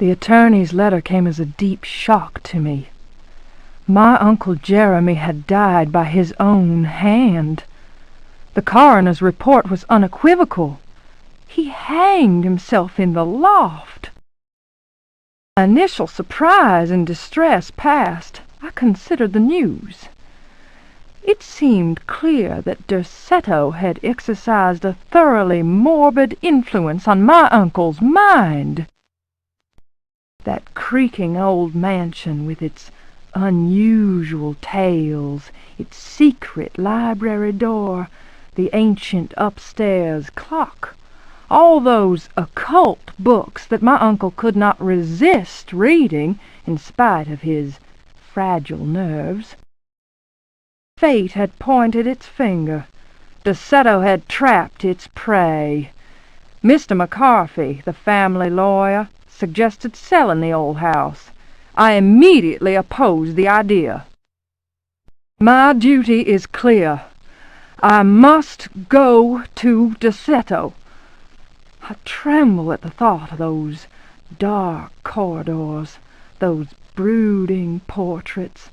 The attorney's letter came as a deep shock to me. My Uncle Jeremy had died by his own hand. The coroner's report was unequivocal. He hanged himself in the loft. My initial surprise and distress past, I considered the news. It seemed clear that Derceto had exercised a thoroughly morbid influence on my uncle's mind. That creaking old mansion with its unusual tales, its secret library door, the ancient upstairs clock, all those occult books that my uncle could not resist reading in spite of his fragile nerves. Fate had pointed its finger. Derceto had trapped its prey. Mr. McCarthy, the family lawyer, suggested selling the old house. I immediately opposed the idea. My duty is clear. I must go to Derceto. I tremble at the thought of those dark corridors, those brooding portraits.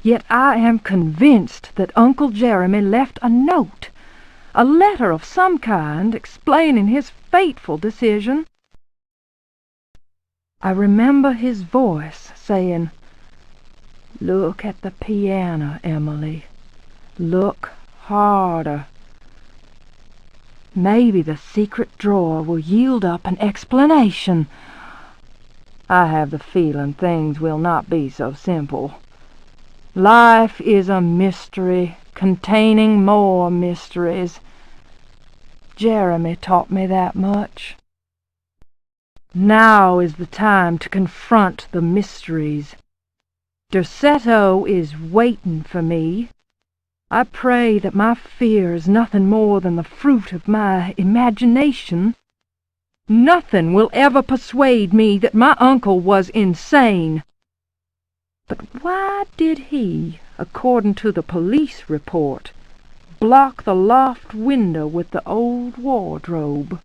Yet I am convinced that Uncle Jeremy left a note, a letter of some kind, explaining his fateful decision. I remember his voice saying, "Look at the piano, Emily. Look harder. Maybe the secret drawer will yield up an explanation. I have the feeling things will not be so simple. Life is a mystery containing more mysteries. Jeremy taught me that much. Now is the time to confront the mysteries. Derceto is waiting for me. I pray that my fear is nothing more than the fruit of my imagination. Nothing will ever persuade me that my uncle was insane. But why did he, according to the police report, block the loft window with the old wardrobe?"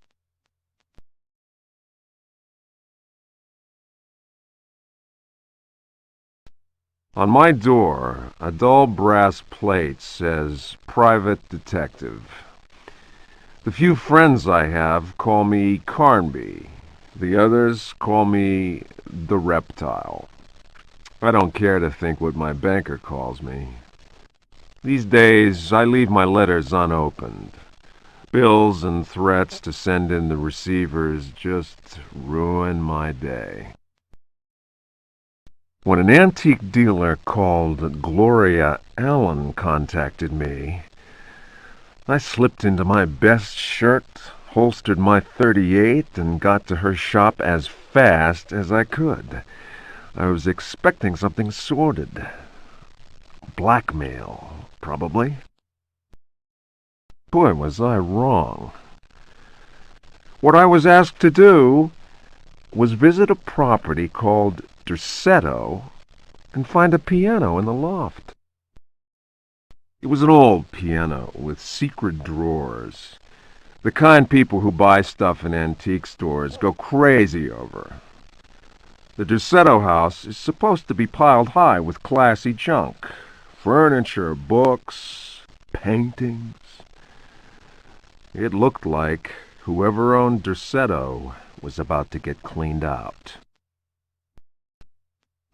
On my door, a dull brass plate says Private Detective. The few friends I have call me Carnby. The others call me the Reptile. I don't care to think what my banker calls me. These days, I leave my letters unopened. Bills and threats to send in the receivers just ruin my day. When an antique dealer called Gloria Allen contacted me, I slipped into my best shirt, holstered my .38, and got to her shop as fast as I could. I was expecting something sordid. Blackmail, probably. Boy, was I wrong. What I was asked to do was visit a property called Derceto and find a piano in the loft. It was an old piano with secret drawers, the kind people who buy stuff in antique stores go crazy over. The Derceto house is supposed to be piled high with classy junk, furniture, books, paintings. It looked like whoever owned Derceto was about to get cleaned out.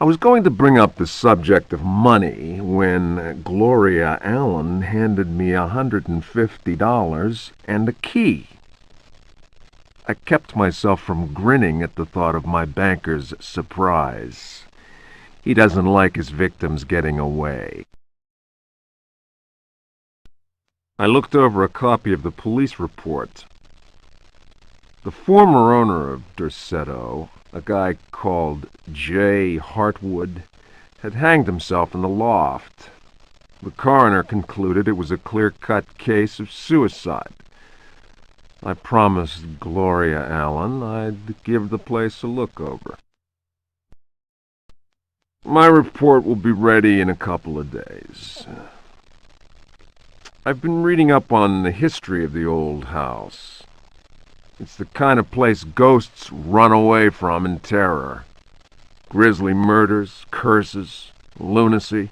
I was going to bring up the subject of money when Gloria Allen handed me $150 and a key. I kept myself from grinning at the thought of my banker's surprise. He doesn't like his victims getting away. I looked over a copy of the police report. The former owner of Derceto, a guy called J. Hartwood, had hanged himself in the loft. The coroner concluded it was a clear-cut case of suicide. I promised Gloria Allen I'd give the place a look over. My report will be ready in a couple of days. I've been reading up on the history of the old house. It's the kind of place ghosts run away from in terror. Grisly murders, curses, lunacy.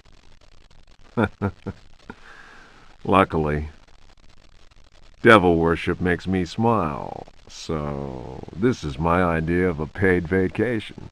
Luckily, devil worship makes me smile, so this is my idea of a paid vacation.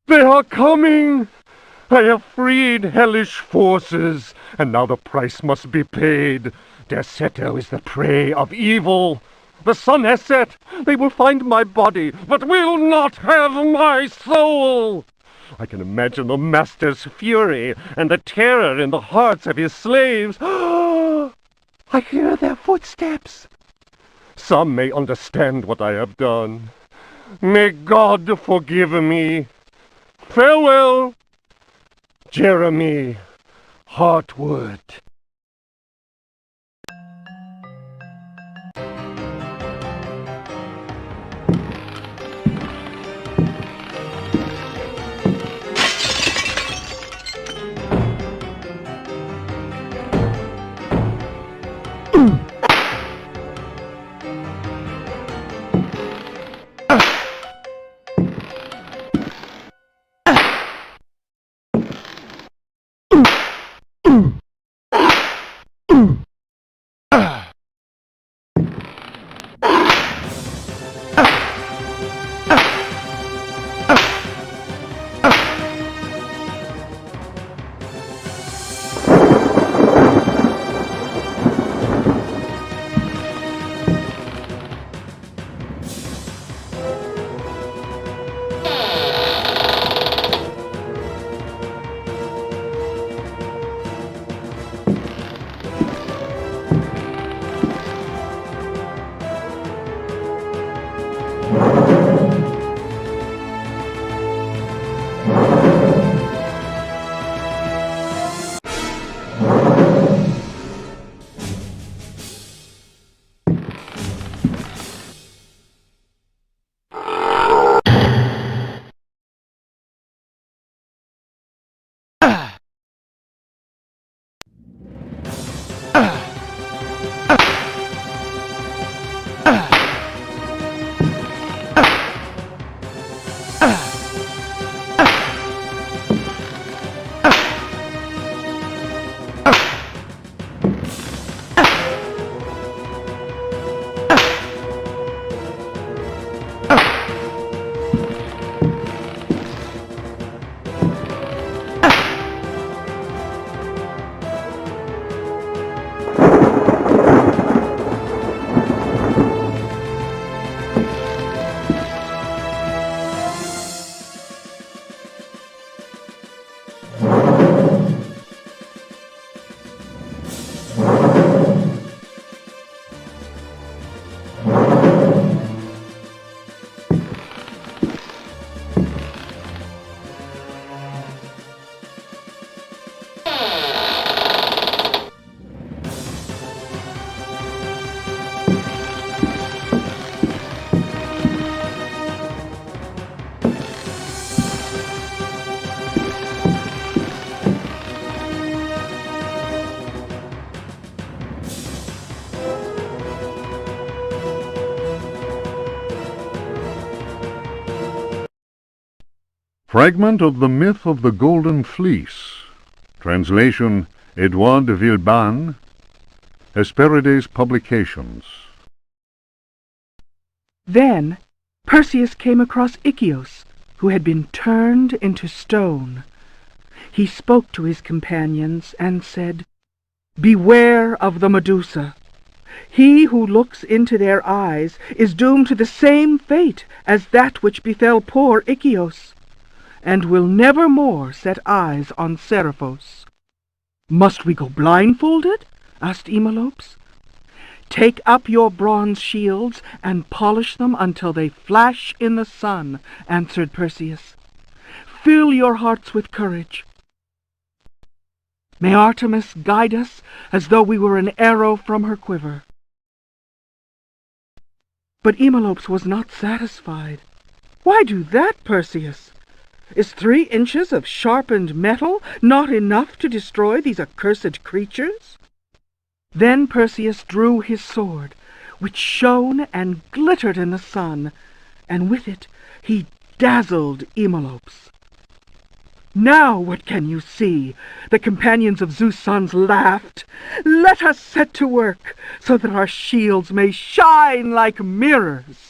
They are coming! I have freed hellish forces, and now the price must be paid. Derceto is the prey of evil. The sun has set. They will find my body, but will not have my soul. I can imagine the master's fury and the terror in the hearts of his slaves. I hear their footsteps. Some may understand what I have done. May God forgive me. Farewell, Jeremy Hartwood. Fragment of the Myth of the Golden Fleece. Translation Edouard de Villeban. Hesperides Publications. Then Perseus came across Ichios, who had been turned into stone. He spoke to his companions and said, "Beware of the Medusa. He who looks into their eyes is doomed to the same fate as that which befell poor Ichios, and will never more set eyes on Seriphos." "Must we go blindfolded?" asked Eumolpus. "Take up your bronze shields and polish them until they flash in the sun," answered Perseus. "Fill your hearts with courage. May Artemis guide us as though we were an arrow from her quiver." But Eumolpus was not satisfied. "Why do that, Perseus? Is 3 inches of sharpened metal not enough to destroy these accursed creatures?" Then Perseus drew his sword, which shone and glittered in the sun, and with it he dazzled Eumolpus. "Now what can you see?" the companions of Zeus' sons laughed. "Let us set to work, so that our shields may shine like mirrors."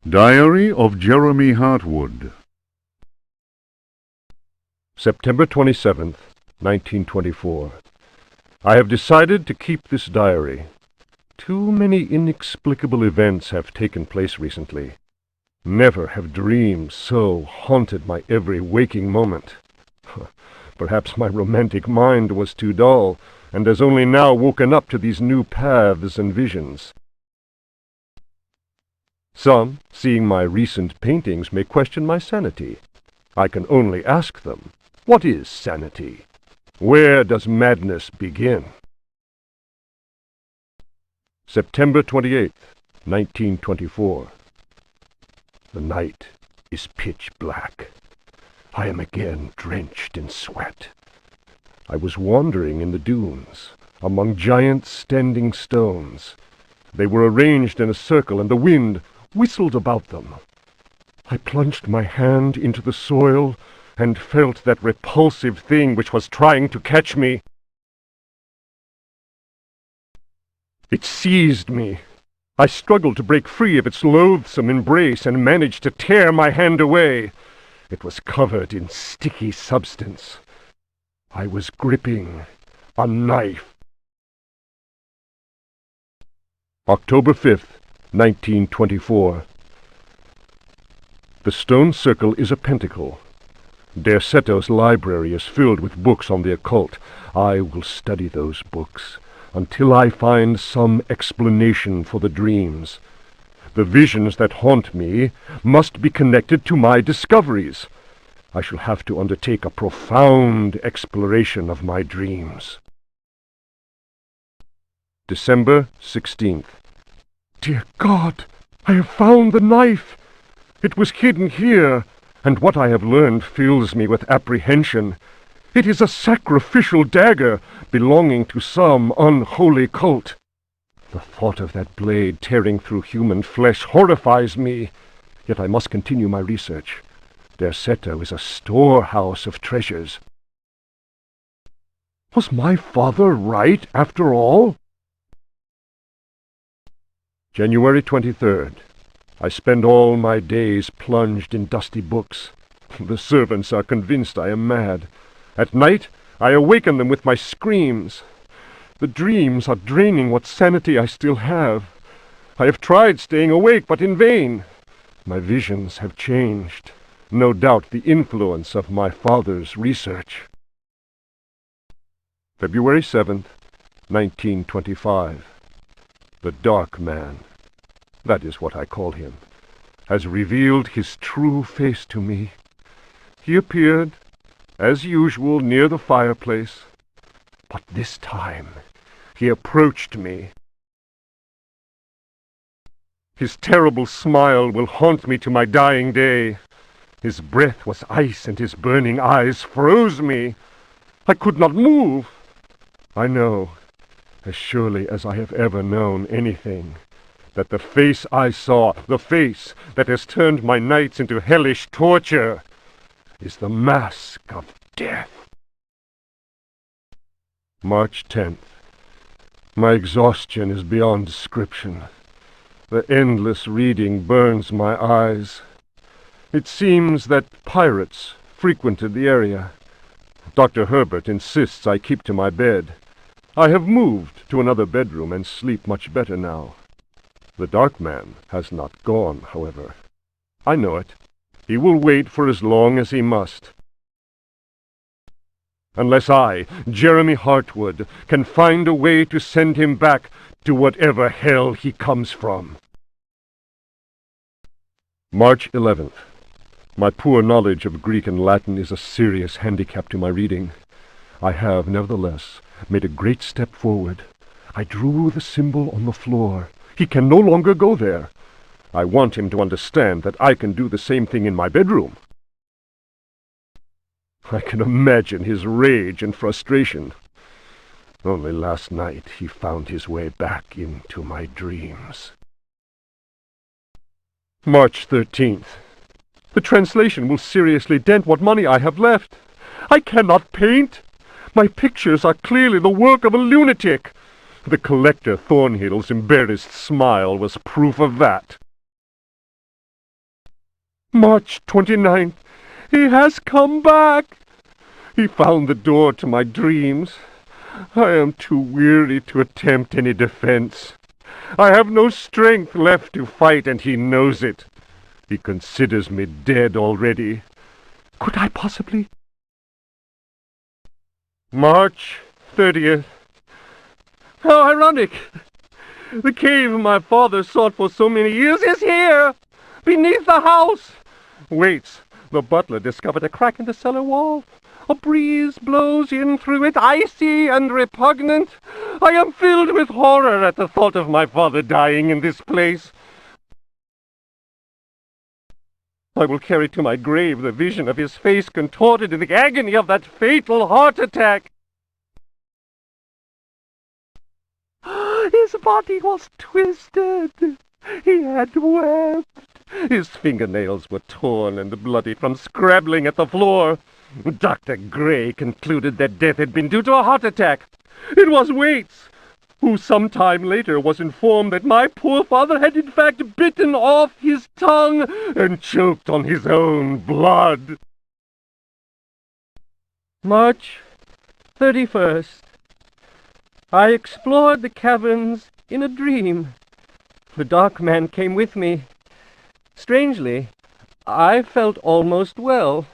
Diary of Jeremy Hartwood. September 27th, 1924. I have decided to keep this diary. Too many inexplicable events have taken place recently. Never have dreams so haunted my every waking moment. Perhaps my romantic mind was too dull, and has only now woken up to these new paths and visions. Some, seeing my recent paintings, may question my sanity. I can only ask them, what is sanity? Where does madness begin? September 28th, 1924. The night is pitch black. I am again drenched in sweat. I was wandering in the dunes, among giant standing stones. They were arranged in a circle, and the wind whistled about them. I plunged my hand into the soil and felt that repulsive thing which was trying to catch me. It seized me. I struggled to break free of its loathsome embrace and managed to tear my hand away. It was covered in sticky substance. I was gripping a knife. October 5th, 1924. The stone circle is a pentacle. Derceto's library is filled with books on the occult. I will study those books until I find some explanation for the dreams. The visions that haunt me must be connected to my discoveries. I shall have to undertake a profound exploration of my dreams. December 16th. Dear God, I have found the knife. It was hidden here, and what I have learned fills me with apprehension. It is a sacrificial dagger belonging to some unholy cult. The thought of that blade tearing through human flesh horrifies me, yet I must continue my research. Derceto is a storehouse of treasures. Was my father right, after all? January 23rd. I spend all my days plunged in dusty books. The servants are convinced I am mad. At night, I awaken them with my screams. The dreams are draining what sanity I still have. I have tried staying awake, but in vain. My visions have changed. No doubt the influence of my father's research. February 7th, 1925. The Dark Man, that is what I call him, has revealed his true face to me. He appeared, as usual, near the fireplace, but this time he approached me. His terrible smile will haunt me to my dying day. His breath was ice, and his burning eyes froze me. I could not move. I know, as surely as I have ever known anything, that the face I saw, the face that has turned my nights into hellish torture, is the mask of death. March 10th. My exhaustion is beyond description. The endless reading burns my eyes. It seems that pirates frequented the area. Dr. Herbert insists I keep to my bed. I have moved to another bedroom and sleep much better now. The Dark Man has not gone, however. I know it. He will wait for as long as he must. Unless I, Jeremy Hartwood, can find a way to send him back to whatever hell he comes from. March 11th. My poor knowledge of Greek and Latin is a serious handicap to my reading. I have, nevertheless, made a great step forward. I drew the symbol on the floor. He can no longer go there. I want him to understand that I can do the same thing in my bedroom. I can imagine his rage and frustration. Only last night he found his way back into my dreams. March 13th. The translation will seriously dent what money I have left. I cannot paint. My pictures are clearly the work of a lunatic. The collector Thornhill's embarrassed smile was proof of that. March 29th. He has come back. He found the door to my dreams. I am too weary to attempt any defense. I have no strength left to fight, and he knows it. He considers me dead already. Could I possibly? March 30th. How ironic! The cave my father sought for so many years is here, beneath the house. Waits. The butler discovered a crack in the cellar wall. A breeze blows in through it, icy and repugnant. I am filled with horror at the thought of my father dying in this place. I will carry to my grave the vision of his face contorted in the agony of that fatal heart attack. His body was twisted. He had wept. His fingernails were torn and bloody from scrabbling at the floor. Dr. Gray concluded that death had been due to a heart attack. It was Waits, who some time later was informed that my poor father had in fact bitten off his tongue and choked on his own blood. March 31st. I explored the caverns in a dream. The dark man came with me. Strangely, I felt almost well.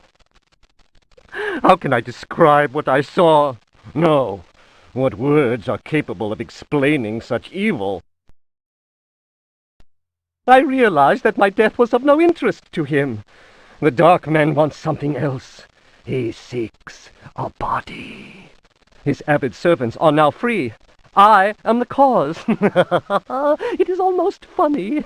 How can I describe what I saw? No. What words are capable of explaining such evil? I realized that my death was of no interest to him. The dark man wants something else. He seeks a body. His avid servants are now free. I am the cause. It is almost funny.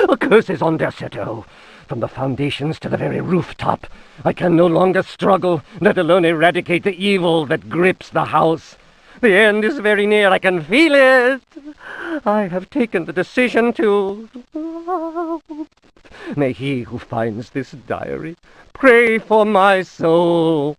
A curse is on their chateau. From the foundations to the very rooftop, I can no longer struggle, let alone eradicate the evil that grips the house. The end is very near, I can feel it. I have taken the decision to... May he who finds this diary pray for my soul.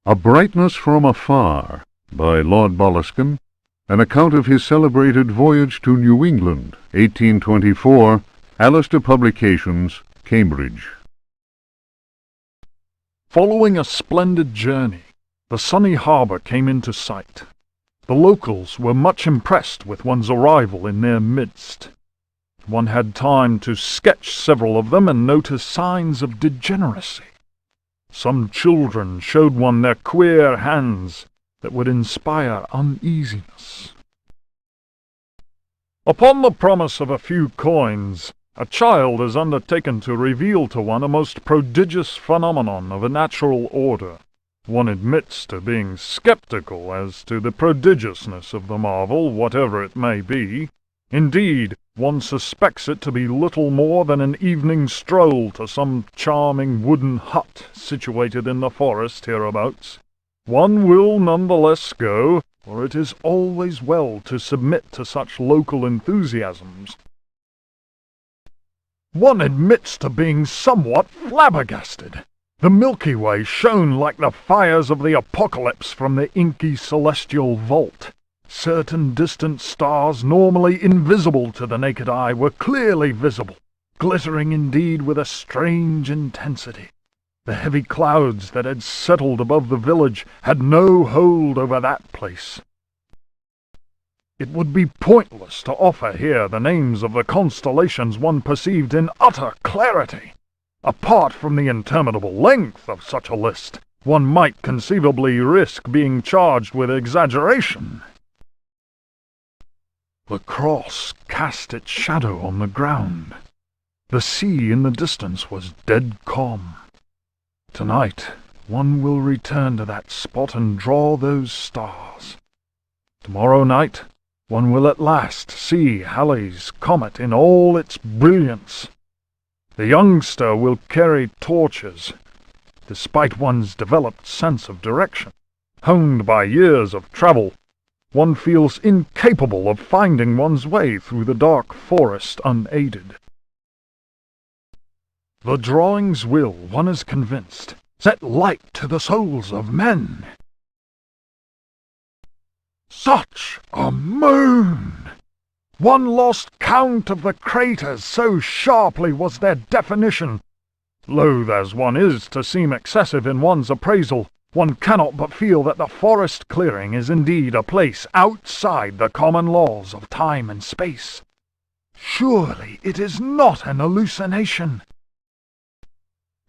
A Brightness from Afar, by Lord Boleskine, an account of his celebrated voyage to New England, 1824, Alistair Publications, Cambridge. Following a splendid journey, the sunny harbour came into sight. The locals were much impressed with one's arrival in their midst. One had time to sketch several of them and notice signs of degeneracy. Some children showed one their queer hands that would inspire uneasiness. Upon the promise of a few coins, a child is undertaken to reveal to one a most prodigious phenomenon of a natural order. One admits to being skeptical as to the prodigiousness of the marvel, whatever it may be. Indeed, one suspects it to be little more than an evening stroll to some charming wooden hut situated in the forest hereabouts. One will none the less go, for it is always well to submit to such local enthusiasms. One admits to being somewhat flabbergasted. The Milky Way shone like the fires of the apocalypse from the inky celestial vault. Certain distant stars, normally invisible to the naked eye, were clearly visible, glittering indeed with a strange intensity. The heavy clouds that had settled above the village had no hold over that place. It would be pointless to offer here the names of the constellations one perceived in utter clarity. Apart from the interminable length of such a list, one might conceivably risk being charged with exaggeration. The cross cast its shadow on the ground. The sea in the distance was dead calm. Tonight, one will return to that spot and draw those stars. Tomorrow night, one will at last see Halley's comet in all its brilliance. The youngster will carry torches, despite one's developed sense of direction. Honed by years of travel, one feels incapable of finding one's way through the dark forest unaided. The drawings will, one is convinced, set light to the souls of men. Such a moon! One lost count of the craters, so sharply was their definition. Loath as one is to seem excessive in one's appraisal, one cannot but feel that the forest clearing is indeed a place outside the common laws of time and space. Surely it is not an hallucination.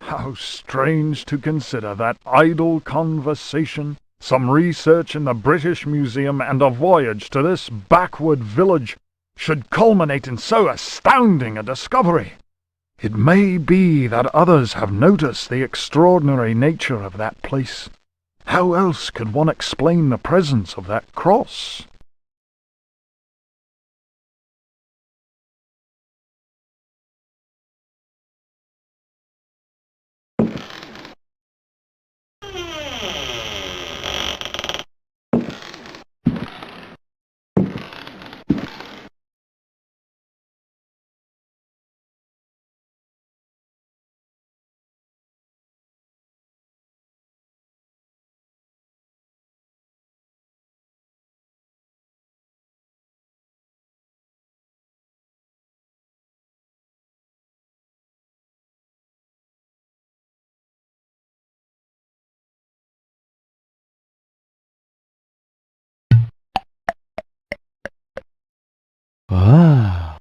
How strange to consider that idle conversation, some research in the British Museum, and a voyage to this backward village should culminate in so astounding a discovery. It may be that others have noticed the extraordinary nature of that place. How else could one explain the presence of that cross? Ah.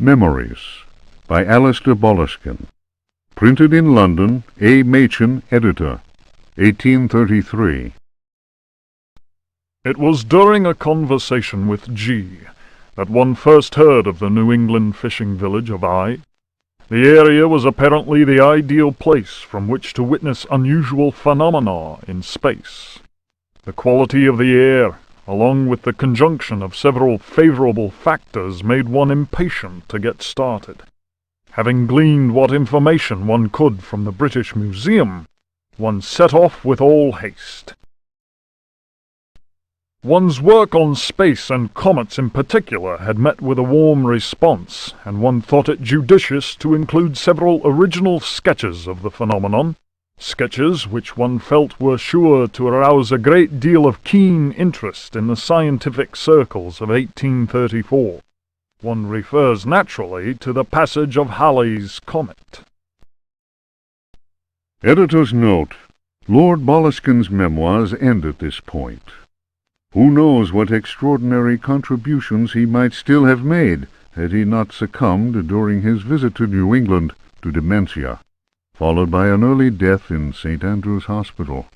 Memories by Alistair Boleskine. Printed in London, A. Machen, editor, 1833. It was during a conversation with G that one first heard of the New England fishing village of I. The area was apparently the ideal place from which to witness unusual phenomena in space. The quality of the air, along with the conjunction of several favorable factors, made one impatient to get started. Having gleaned what information one could from the British Museum, one set off with all haste. One's work on space and comets in particular had met with a warm response, and one thought it judicious to include several original sketches of the phenomenon, sketches which one felt were sure to arouse a great deal of keen interest in the scientific circles of 1834. One refers naturally to the passage of Halley's comet. Editor's note: Lord Boleskine's memoirs end at this point. Who knows what extraordinary contributions he might still have made had he not succumbed during his visit to New England to dementia, followed by an early death in St. Andrew's Hospital.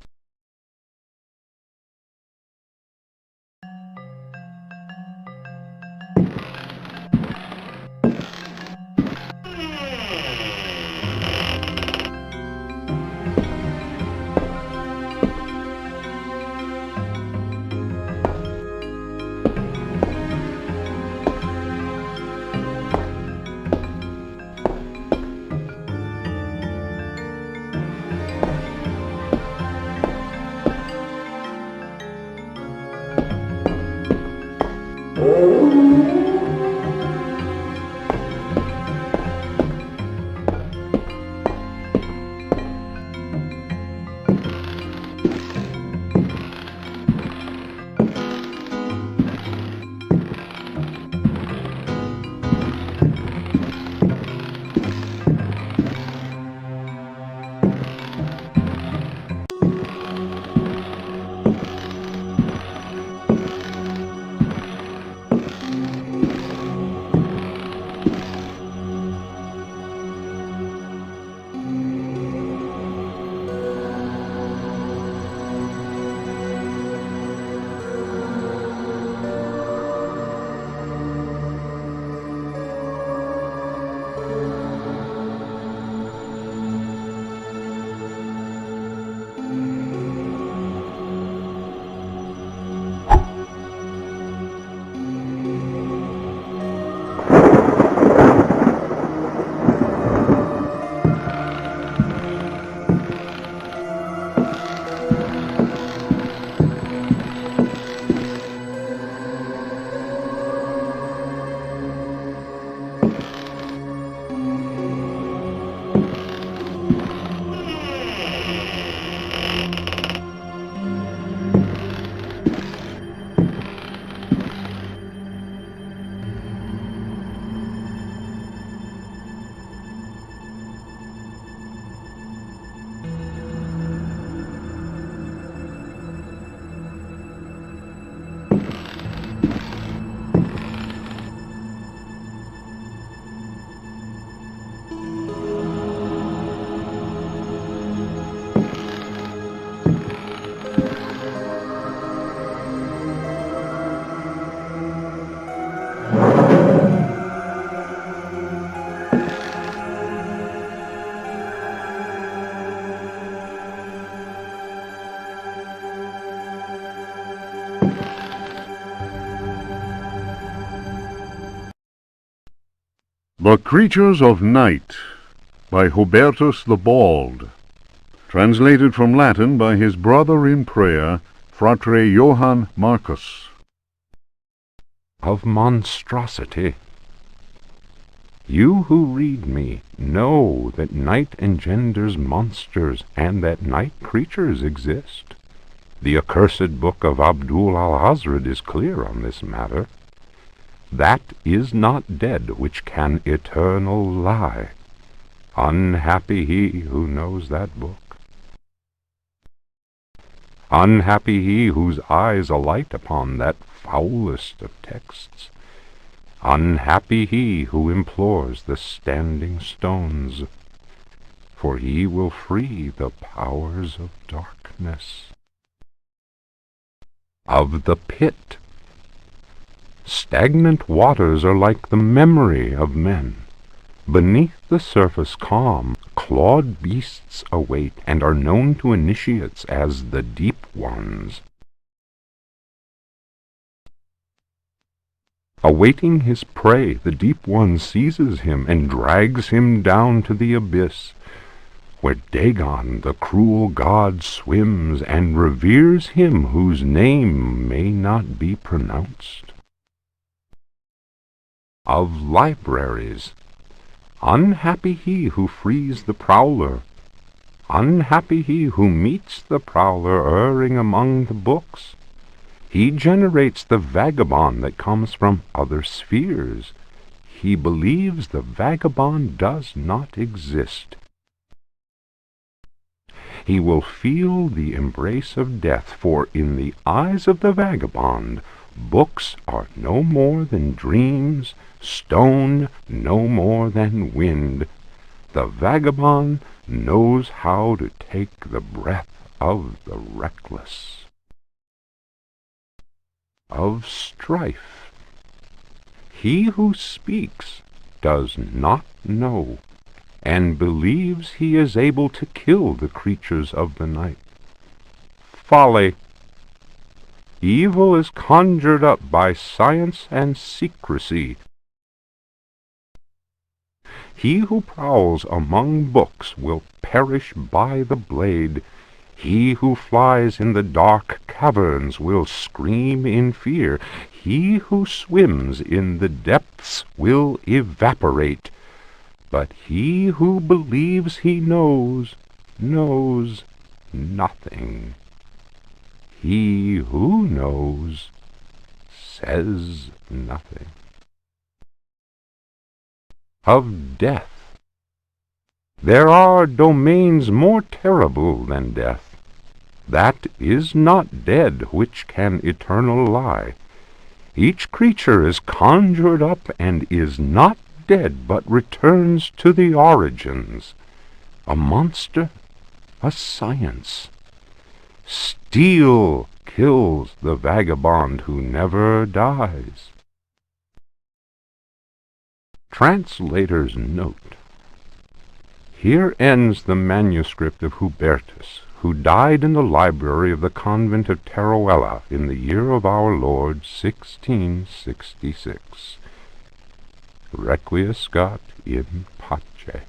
The Creatures of Night by Hubertus the Bald. Translated from Latin by his brother in prayer, Fratre Johann Marcus. Of monstrosity. You who read me know that night engenders monsters, and that night creatures exist. The accursed book of Abdul al-Hazred is clear on this matter. That is not dead which can eternal lie. Unhappy he who knows that book. Unhappy he whose eyes alight upon that foulest of texts. Unhappy he who implores the standing stones, for he will free the powers of darkness. Of the pit. Stagnant waters are like the memory of men. Beneath the surface calm, clawed beasts await, and are known to initiates as the deep ones. Awaiting his prey, the deep one seizes him and drags him down to the abyss, where Dagon, the cruel god, swims and reveres him whose name may not be pronounced. Of libraries. Unhappy he who frees the prowler. Unhappy he who meets the prowler erring among the books. He generates the vagabond that comes from other spheres. He believes the vagabond does not exist. He will feel the embrace of death, for in the eyes of the vagabond, books are no more than dreams, stone no more than wind. The vagabond knows how to take the breath of the reckless. Of strife. He who speaks does not know, and believes he is able to kill the creatures of the night. Folly. Evil is conjured up by science and secrecy. He who prowls among books will perish by the blade. He who flies in the dark caverns will scream in fear. He who swims in the depths will evaporate. But he who believes he knows nothing. He who knows says nothing. Of death. There are domains more terrible than death. That is not dead which can eternal lie. Each creature is conjured up and is not dead, but returns to the origins. A monster, a science. Steel kills the vagabond who never dies. Translator's note. Here ends the manuscript of Hubertus, who died in the library of the convent of Teruel in the year of our Lord 1666. Requiescat in pace.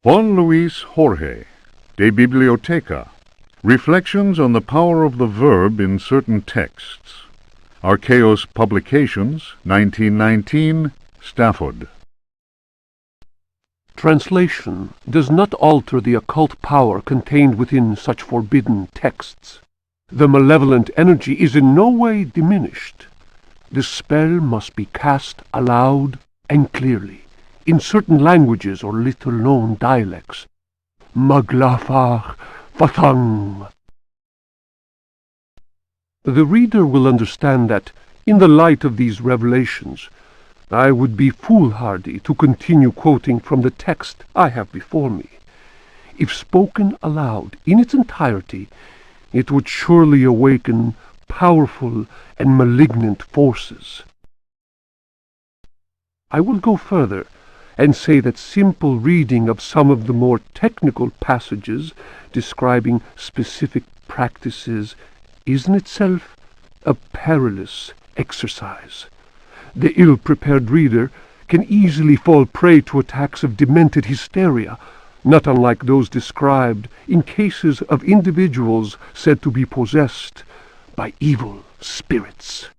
Juan Luis Jorge, De Biblioteca. Reflections on the power of the verb in certain texts. Archaeos Publications, 1919, Stafford. Translation does not alter the occult power contained within such forbidden texts. The malevolent energy is in no way diminished. The spell must be cast aloud and clearly, in certain languages or little-known dialects. Maglafar Fathang. The reader will understand that, in the light of these revelations, I would be foolhardy to continue quoting from the text I have before me. If spoken aloud in its entirety, it would surely awaken powerful and malignant forces. I will go further and say that simple reading of some of the more technical passages describing specific practices is in itself a perilous exercise. The ill-prepared reader can easily fall prey to attacks of demented hysteria, not unlike those described in cases of individuals said to be possessed by evil spirits.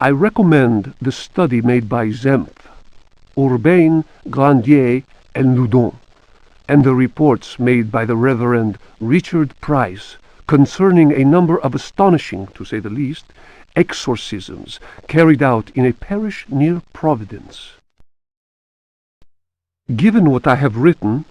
I recommend the study made by Zempf, Urbain, Grandier, and Loudon, and the reports made by the Reverend Richard Price concerning a number of astonishing, to say the least, exorcisms carried out in a parish near Providence. Given what I have written,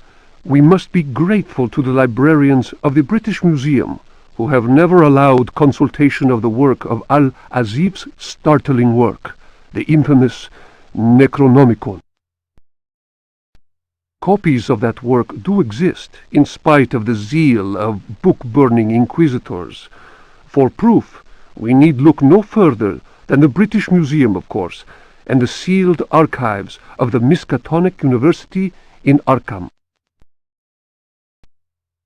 we must be grateful to the librarians of the British Museum, who have never allowed consultation of the work of Al-Azif's startling work, the infamous Necronomicon. Copies of that work do exist, in spite of the zeal of book-burning inquisitors. For proof, we need look no further than the British Museum, of course, and the sealed archives of the Miskatonic University in Arkham.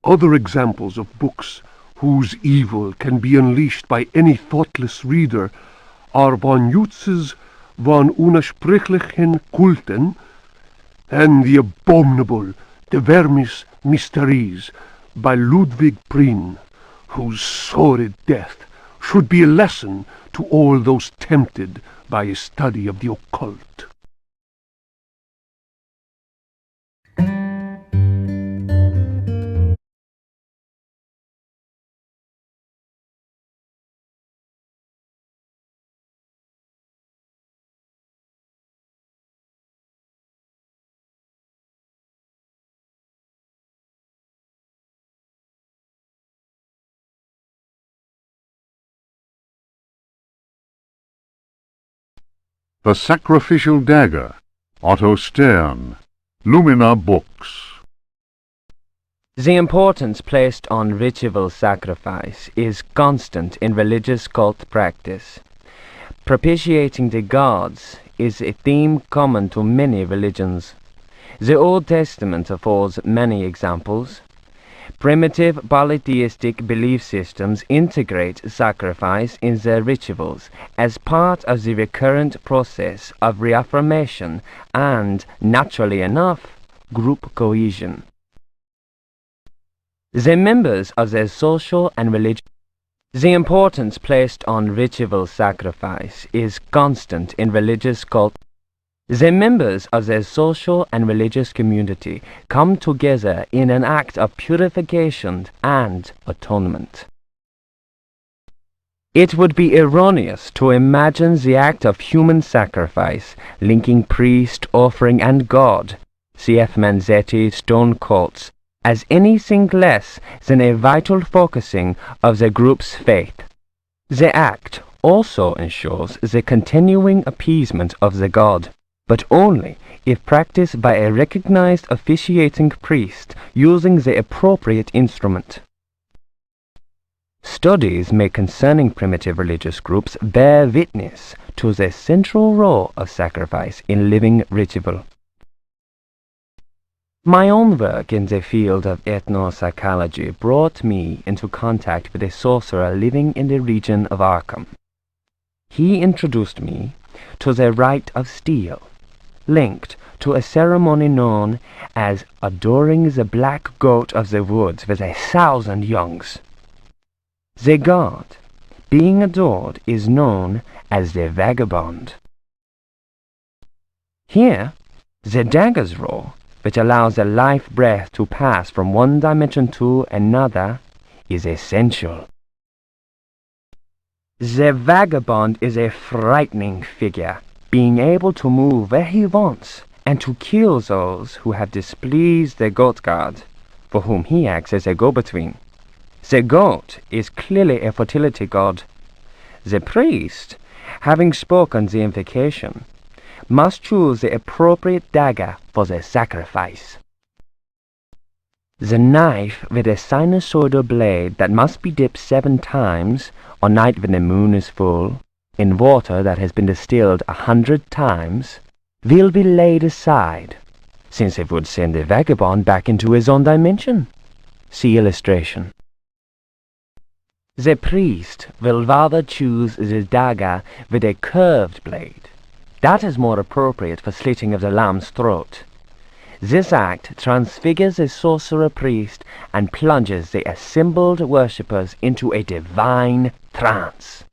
Other examples of books whose evil can be unleashed by any thoughtless reader are von Jutz's von Unersprechlichen Kulten and the abominable De Vermis Mysteries by Ludwig Prien, whose sordid death should be a lesson to all those tempted by a study of the occult. The Sacrificial Dagger, Otto Stern, Lumina Books. The importance placed on ritual sacrifice is constant in religious cult practice. Propitiating the gods is a theme common to many religions. The Old Testament affords many examples. Primitive polytheistic belief systems integrate sacrifice in their rituals as part of the recurrent process of reaffirmation and, naturally enough, group cohesion. The members of their social and religious The importance placed on ritual sacrifice is constant in religious cult. The members of their social and religious community come together in an act of purification and atonement. It would be erroneous to imagine the act of human sacrifice linking priest, offering, and God, cf. Manzetti stone cults, as anything less than a vital focusing of the group's faith. The act also ensures the continuing appeasement of the god, but only if practiced by a recognized officiating priest using the appropriate instrument. Studies made concerning primitive religious groups bear witness to the central role of sacrifice in living ritual. My own work in the field of ethnopsychology brought me into contact with a sorcerer living in the region of Arkham. He introduced me to the rite of steel, linked to a ceremony known as adoring the black goat of the woods with 1,000 youngs. The god being adored is known as the vagabond. Here, the dagger's roar, which allows the life breath to pass from one dimension to another, is essential. The vagabond is a frightening figure, being able to move where he wants and to kill those who have displeased the goat god, for whom he acts as a go-between. The goat is clearly a fertility god. The priest, having spoken the invocation, must choose the appropriate dagger for the sacrifice. The knife with a sinusoidal blade that must be dipped 7 times, on night when the moon is full, in water that has been distilled 100 times, will be laid aside, since it would send the vagabond back into his own dimension. See illustration. The priest will rather choose the dagger with a curved blade. That is more appropriate for slitting of the lamb's throat. This act transfigures the sorcerer priest and plunges the assembled worshippers into a divine trance.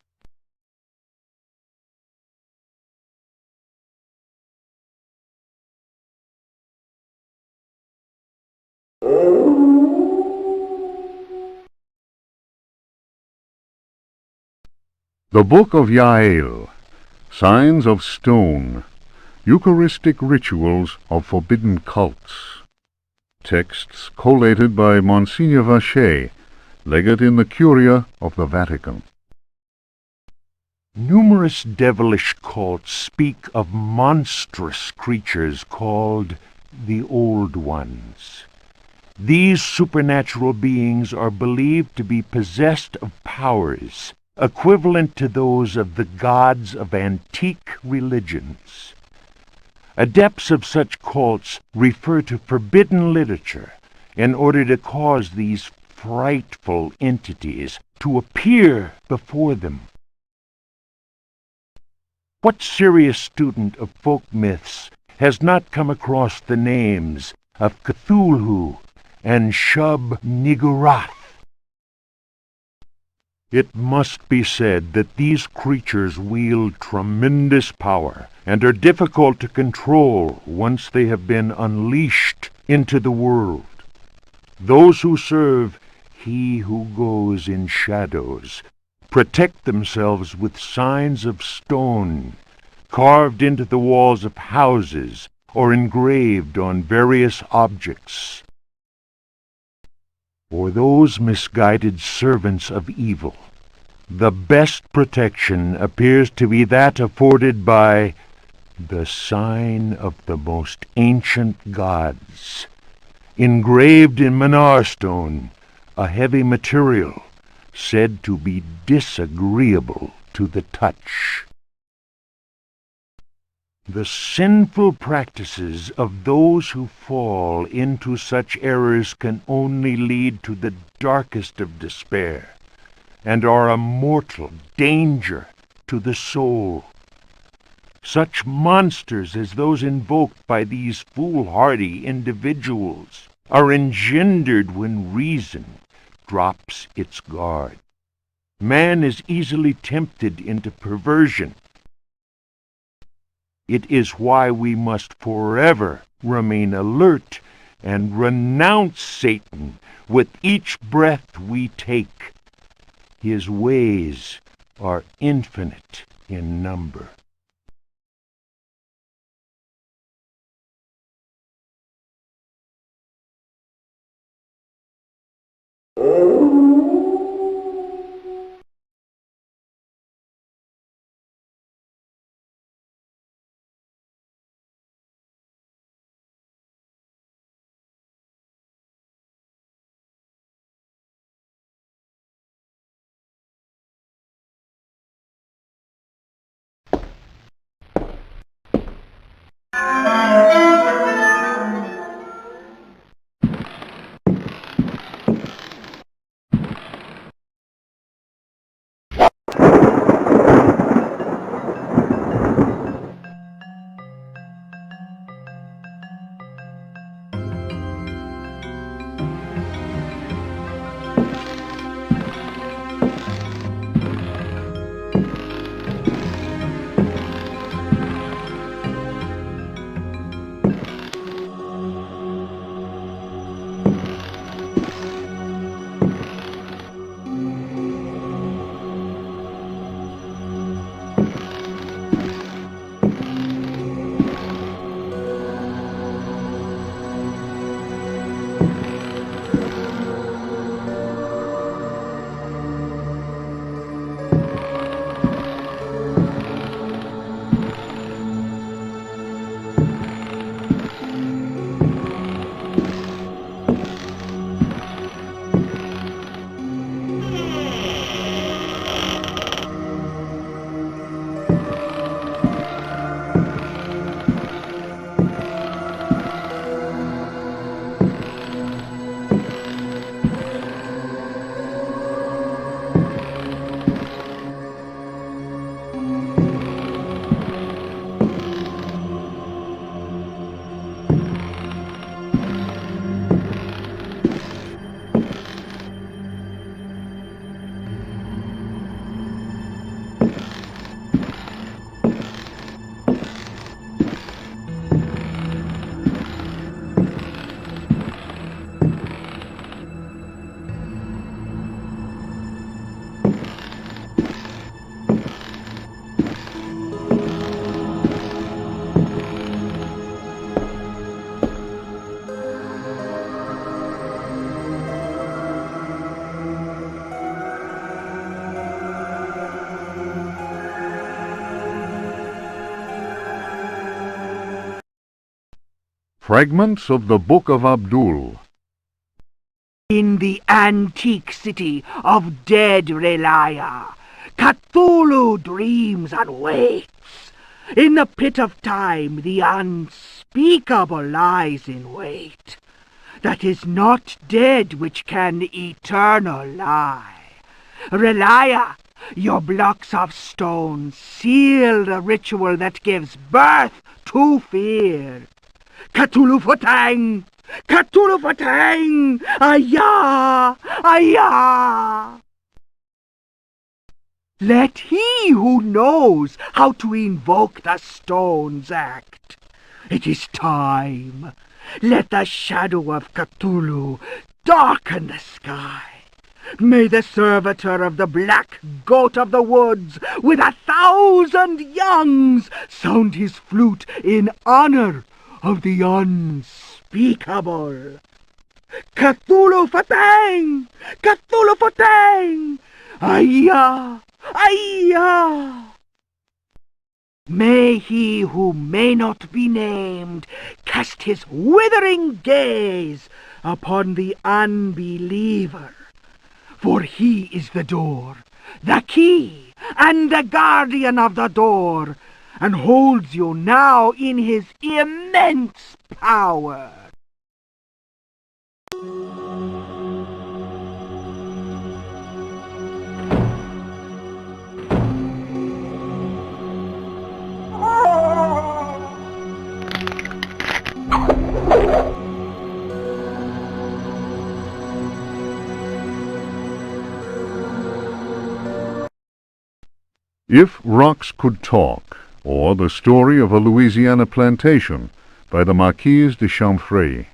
The Book of Yael, Signs of Stone, Eucharistic Rituals of Forbidden Cults. Texts collated by Monsignor Vacher, legate in the Curia of the Vatican. Numerous devilish cults speak of monstrous creatures called the Old Ones. These supernatural beings are believed to be possessed of powers equivalent to those of the gods of antique religions. Adepts of such cults refer to forbidden literature in order to cause these frightful entities to appear before them. What serious student of folk myths has not come across the names of Cthulhu and Shub-Niggurath? It must be said that these creatures wield tremendous power and are difficult to control once they have been unleashed into the world. Those who serve He who goes in shadows protect themselves with signs of stone, carved into the walls of houses or engraved on various objects. For those misguided servants of evil, the best protection appears to be that afforded by the sign of the most ancient gods, engraved in Manar stone, a heavy material said to be disagreeable to the touch. The sinful practices of those who fall into such errors can only lead to the darkest of despair, and are a mortal danger to the soul. Such monsters as those invoked by these foolhardy individuals are engendered when reason drops its guard. Man is easily tempted into perversion. It is why we must forever remain alert and renounce Satan with each breath we take. His ways are infinite in number. Fragments of the Book of Abdul. In the antique city of dead Relaya, Cthulhu dreams and waits. In the pit of time, the unspeakable lies in wait. That is not dead which can eternal lie. Relaya, your blocks of stone seal the ritual that gives birth to fear. Cthulhu Fatang! Cthulhu Fatang! Ayah! Ayah! Let he who knows how to invoke the stones act. It is time. Let the shadow of Cthulhu darken the sky. May the servitor of the black goat of the woods with 1,000 youngs sound his flute in honor of the unspeakable. Cthulhu Fatang! Cthulhu Fatang! Ayah! Ayah! May he who may not be named cast his withering gaze upon the unbeliever, for he is the door, the key, and the guardian of the door, and holds you now in his immense power. If Rocks Could Talk, or The Story of a Louisiana Plantation, by the Marquise de Chamfray.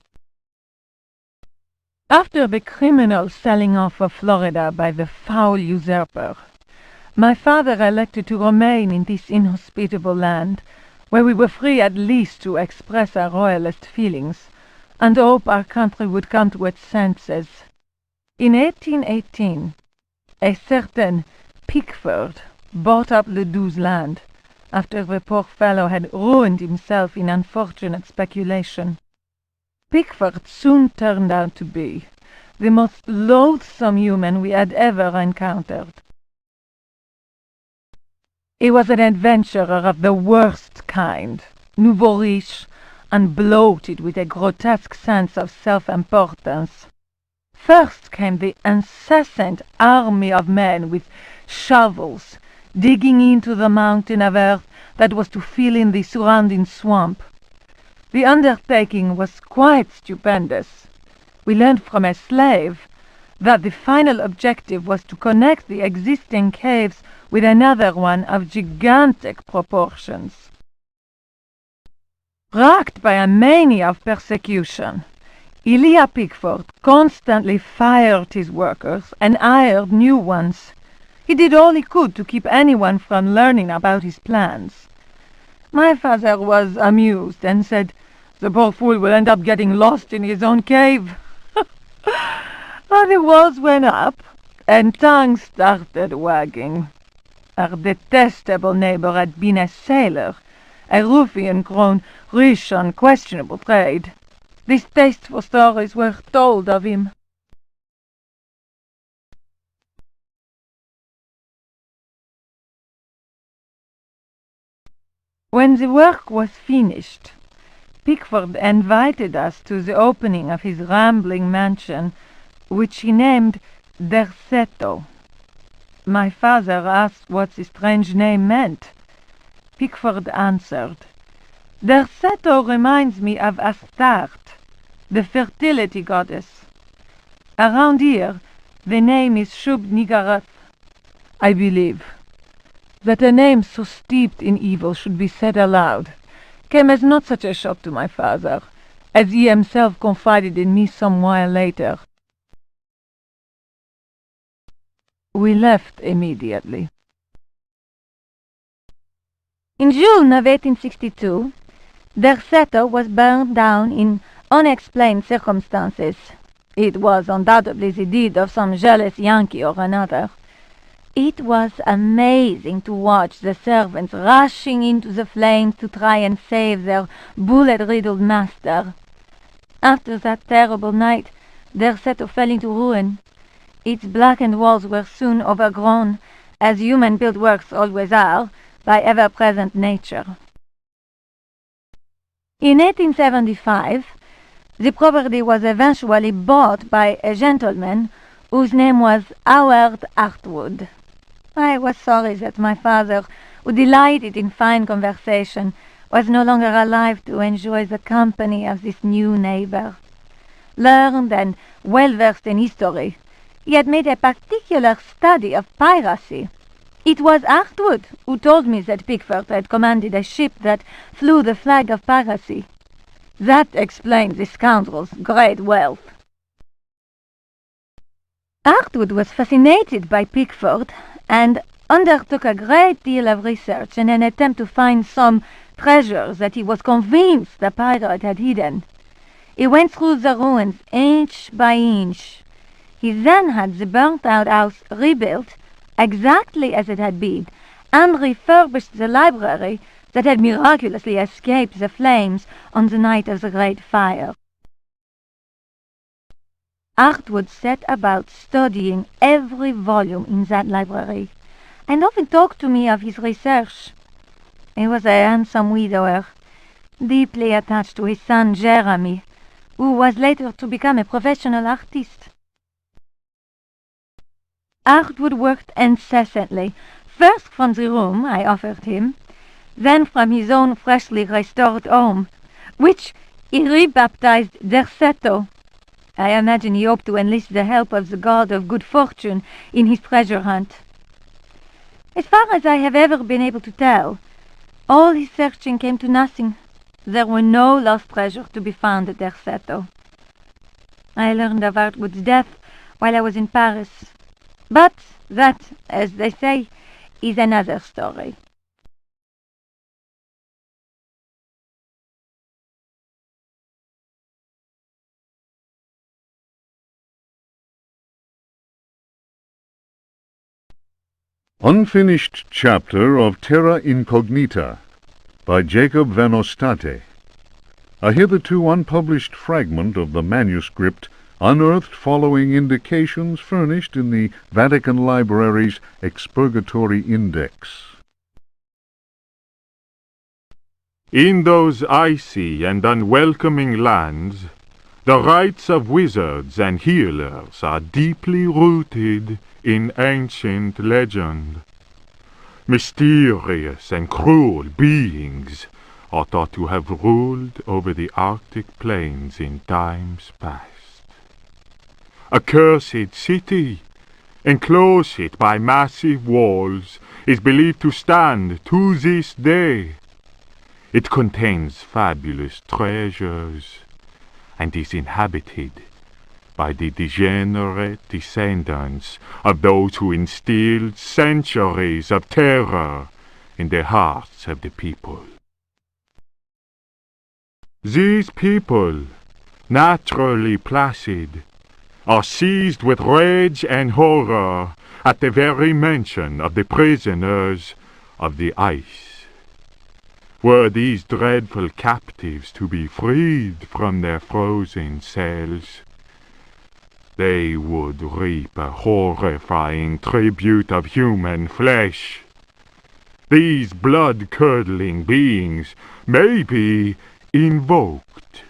After the criminal selling off of Florida by the foul usurper, my father elected to remain in this inhospitable land, where we were free at least to express our royalist feelings, and hope our country would come to its senses. In 1818, a certain Pickford bought up Ledoux's land, after the poor fellow had ruined himself in unfortunate speculation. Pickford soon turned out to be the most loathsome human we had ever encountered. He was an adventurer of the worst kind, nouveau riche, and bloated with a grotesque sense of self-importance. First came the incessant army of men with shovels, digging into the mountain of earth that was to fill in the surrounding swamp. The undertaking was quite stupendous. We learned from a slave that the final objective was to connect the existing caves with another one of gigantic proportions. Racked by a mania of persecution, Elia Pickford constantly fired his workers and hired new ones. He did all he could to keep anyone from learning about his plans. My father was amused and said, "The poor fool will end up getting lost in his own cave." But the walls went up, and tongues started wagging. Our detestable neighbor had been a sailor, a ruffian grown rich on questionable trade. Distasteful stories were told of him. When the work was finished, Pickford invited us to the opening of his rambling mansion, which he named Derceto. My father asked what the strange name meant. Pickford answered, "Derceto reminds me of Astarte, the fertility goddess. Around here, the name is Shub-Niggurath. I believe that a name so steeped in evil should be said aloud came as not such a shock to my father, as he himself confided in me some while later. We left immediately. In June of 1862, Derceto was burned down in unexplained circumstances. It was undoubtedly the deed of some jealous Yankee or another. It was amazing to watch the servants rushing into the flames to try and save their bullet-riddled master. After that terrible night, Derceto fell into ruin. Its blackened walls were soon overgrown, as human-built works always are, by ever-present nature. In 1875, the property was eventually bought by a gentleman whose name was Howard Hartwood. I was sorry that my father, who delighted in fine conversation, was no longer alive to enjoy the company of this new neighbor. Learned and well-versed in history, he had made a particular study of piracy. It was Hartwood who told me that Pickford had commanded a ship that flew the flag of piracy. That explained the scoundrel's great wealth. Hartwood was fascinated by Pickford and undertook a great deal of research in an attempt to find some treasures that he was convinced the pirate had hidden. He went through the ruins inch by inch. He then had the burnt-out house rebuilt exactly as it had been, and refurbished the library that had miraculously escaped the flames on the night of the Great Fire. Hartwood set about studying every volume in that library, and often talked to me of his research. He was a handsome widower, deeply attached to his son Jeremy, who was later to become a professional artist. Hartwood worked incessantly, first from the room I offered him, then from his own freshly restored home, which he rebaptized Derceto. I imagine he hoped to enlist the help of the god of good fortune in his treasure hunt. As far as I have ever been able to tell, all his searching came to nothing. There were no lost treasures to be found at Derceto. I learned of Hartwood's death while I was in Paris. But that, as they say, is another story. Unfinished Chapter of Terra Incognita by Jacob van Ostade. A hitherto unpublished fragment of the manuscript unearthed following indications furnished in the Vatican Library's Expurgatory Index. In those icy and unwelcoming lands, the rites of wizards and healers are deeply rooted in ancient legend. Mysterious and cruel beings are thought to have ruled over the Arctic plains in times past. A cursed city, enclosed by massive walls, is believed to stand to this day. It contains fabulous treasures, and is inhabited by the degenerate descendants of those who instilled centuries of terror in the hearts of the people. These people, naturally placid, are seized with rage and horror at the very mention of the prisoners of the ice. Were these dreadful captives to be freed from their frozen cells, they would reap a horrifying tribute of human flesh. These blood-curdling beings may be invoked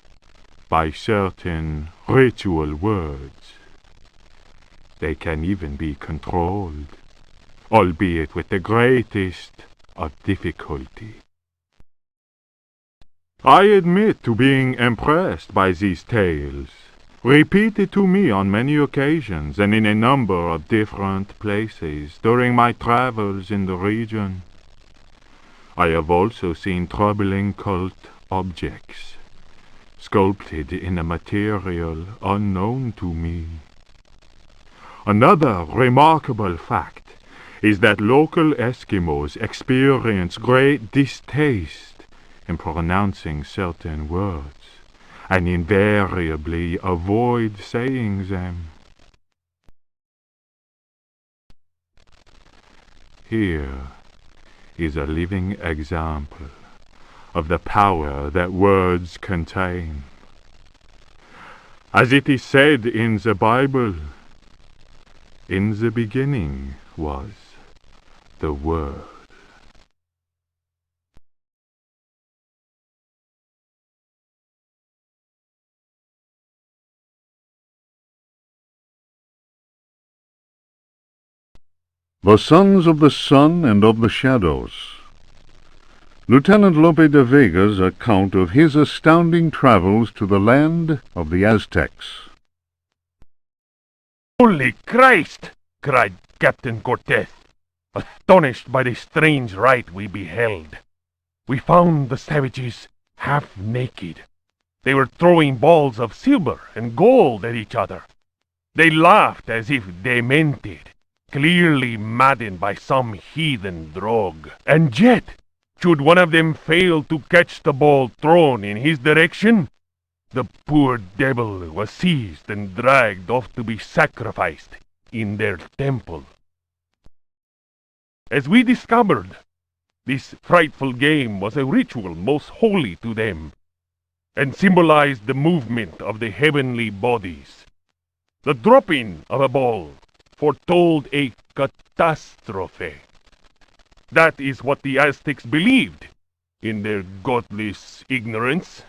by certain ritual words. They can even be controlled, albeit with the greatest of difficulty. I admit to being impressed by these tales, repeated to me on many occasions and in a number of different places during my travels in the region. I have also seen troubling cult objects, sculpted in a material unknown to me. Another remarkable fact is that local Eskimos experience great distaste in pronouncing certain words, and invariably avoid saying them. Here is a living example of the power that words contain. As it is said in the Bible, in the beginning was the Word. The Sons of the Sun and of the Shadows. Lieutenant Lope de Vega's account of his astounding travels to the land of the Aztecs. Holy Christ! Cried Captain Cortez, astonished by the strange rite we beheld. We found the savages half naked. They were throwing balls of silver and gold at each other. They laughed as if demented, clearly maddened by some heathen drug. And yet, should one of them fail to catch the ball thrown in his direction, the poor devil was seized and dragged off to be sacrificed in their temple. As we discovered, this frightful game was a ritual most holy to them, and symbolized the movement of the heavenly bodies. The dropping of a ball foretold a catastrophe. That is what the Aztecs believed, in their godless ignorance.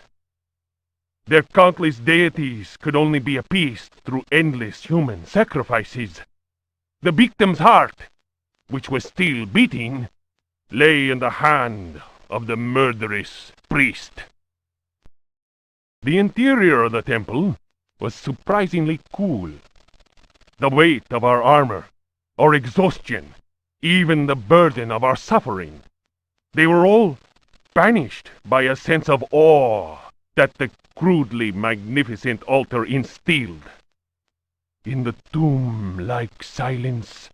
Their countless deities could only be appeased through endless human sacrifices. The victim's heart, which was still beating, lay in the hand of the murderous priest. The interior of the temple was surprisingly cool. The weight of our armor, our exhaustion, even the burden of our suffering, they were all banished by a sense of awe that the crudely magnificent altar instilled. In the tomb-like silence,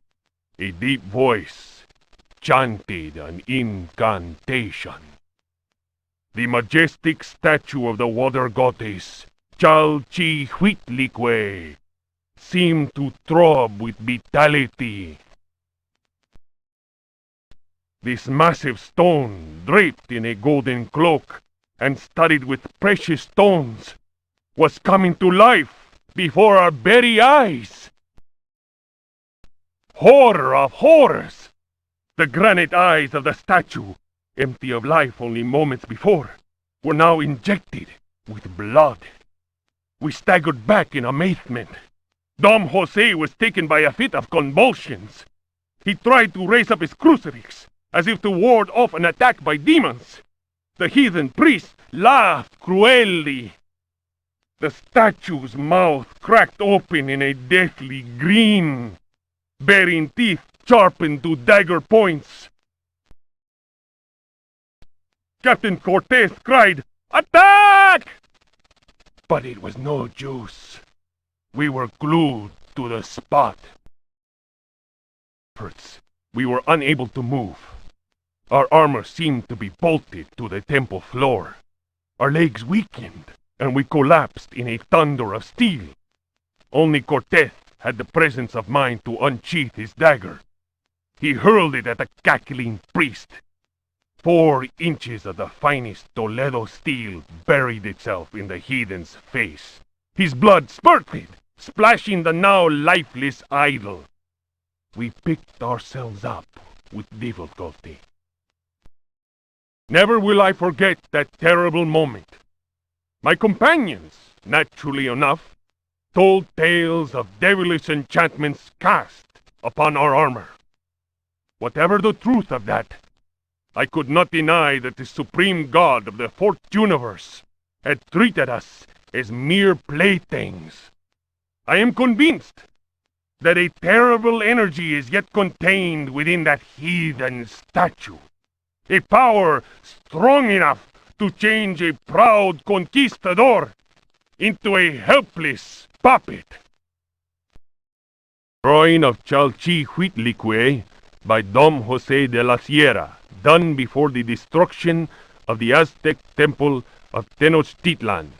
a deep voice chanted an incantation. The majestic statue of the water goddess, Chalchihuitlicue, seemed to throb with vitality. This massive stone, draped in a golden cloak and studded with precious stones, was coming to life before our very eyes. Horror of horrors! The granite eyes of the statue, empty of life only moments before, were now injected with blood. We staggered back in amazement. Dom Jose was taken by a fit of convulsions. He tried to raise up his crucifix, as if to ward off an attack by demons. The heathen priest laughed cruelly. The statue's mouth cracked open in a deathly grin, bearing teeth sharpened to dagger points. Captain Cortez cried, "Attack!" But it was no use. We were glued to the spot. We were unable to move. Our armor seemed to be bolted to the temple floor. Our legs weakened, and we collapsed in a thunder of steel. Only Cortez had the presence of mind to unsheath his dagger. He hurled it at the cackling priest. 4 inches of the finest Toledo steel buried itself in the heathen's face. His blood spurted, splashing the now lifeless idol. We picked ourselves up with difficulty. Never will I forget that terrible moment. My companions, naturally enough, told tales of devilish enchantments cast upon our armor. Whatever the truth of that, I could not deny that the supreme god of the 4th universe had treated us as mere playthings. I am convinced that a terrible energy is yet contained within that heathen statue. A power strong enough to change a proud conquistador into a helpless puppet. Drawing of Chalchihuitlicue by Dom Jose de la Sierra, done before the destruction of the Aztec temple of Tenochtitlan.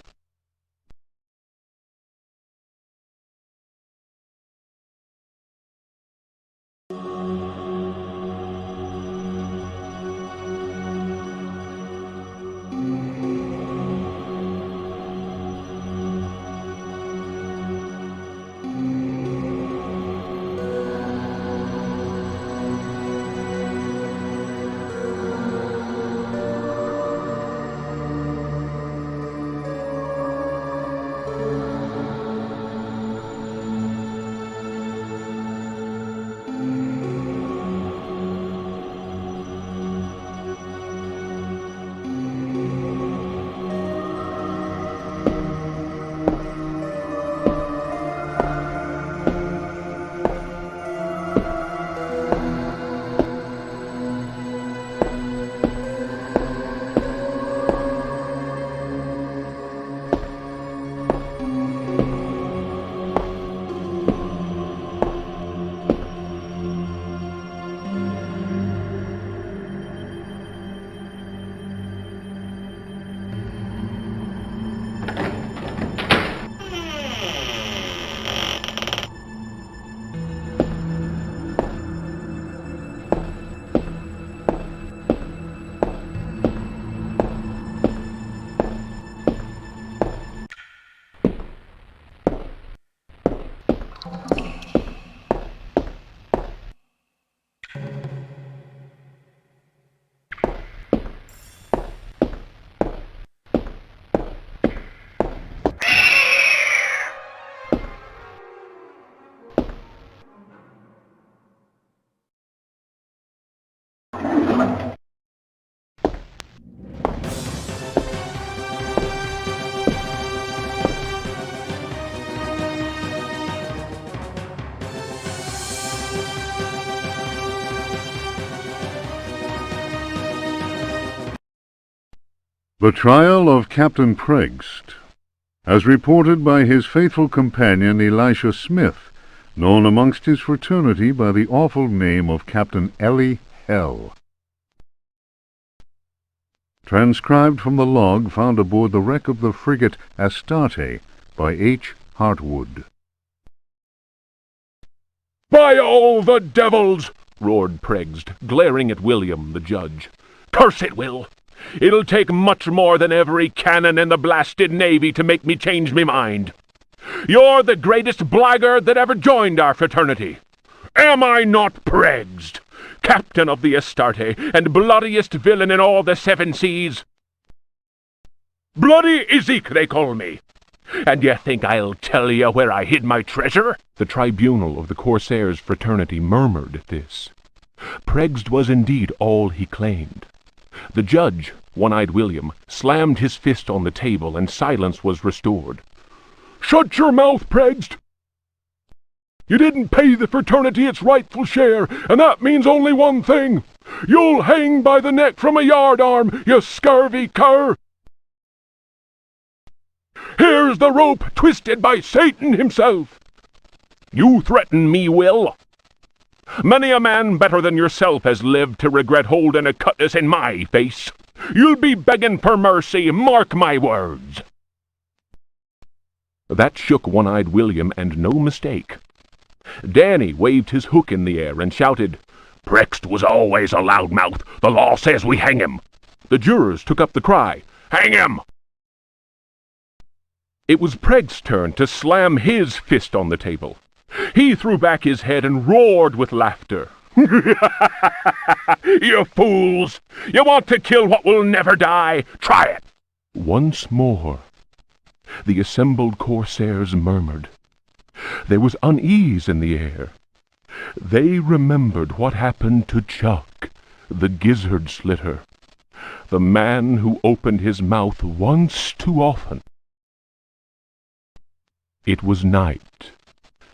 The Trial of Captain Pregst, as reported by his faithful companion Elisha Smith, known amongst his fraternity by the awful name of Captain Ellie Hell. Transcribed from the log found aboard the wreck of the frigate Astarte by H. Hartwood. "By all the devils!" roared Pregst, glaring at William, the judge. "Curse it, Will! It'll take much more than every cannon in the blasted navy to make me change me mind. You're the greatest blackguard that ever joined our fraternity. Am I not Pregst, captain of the Astarte, and bloodiest villain in all the 7 seas? Bloody Ezek, they call me. And you think I'll tell you where I hid my treasure?" The tribunal of the Corsairs' fraternity murmured at this. Pregst was indeed all he claimed. The judge, One-Eyed William, slammed his fist on the table, and silence was restored. "Shut your mouth, Pregst! You didn't pay the fraternity its rightful share, and that means only one thing. You'll hang by the neck from a yardarm, you scurvy cur! Here's the rope twisted by Satan himself. You threaten me, Will? Many a man better than yourself has lived to regret holding a cutlass in my face. You'll be begging for mercy, mark my words." That shook One-Eyed William, and no mistake. Danny waved his hook in the air and shouted, "Pregst was always a loudmouth. The law says we hang him." The jurors took up the cry, "Hang him!" It was Pregst's turn to slam his fist on the table. He threw back his head and roared with laughter. "You fools! You want to kill what will never die? Try it!" Once more, the assembled Corsairs murmured. There was unease in the air. They remembered what happened to Chuck, the gizzard slitter, the man who opened his mouth once too often. It was night,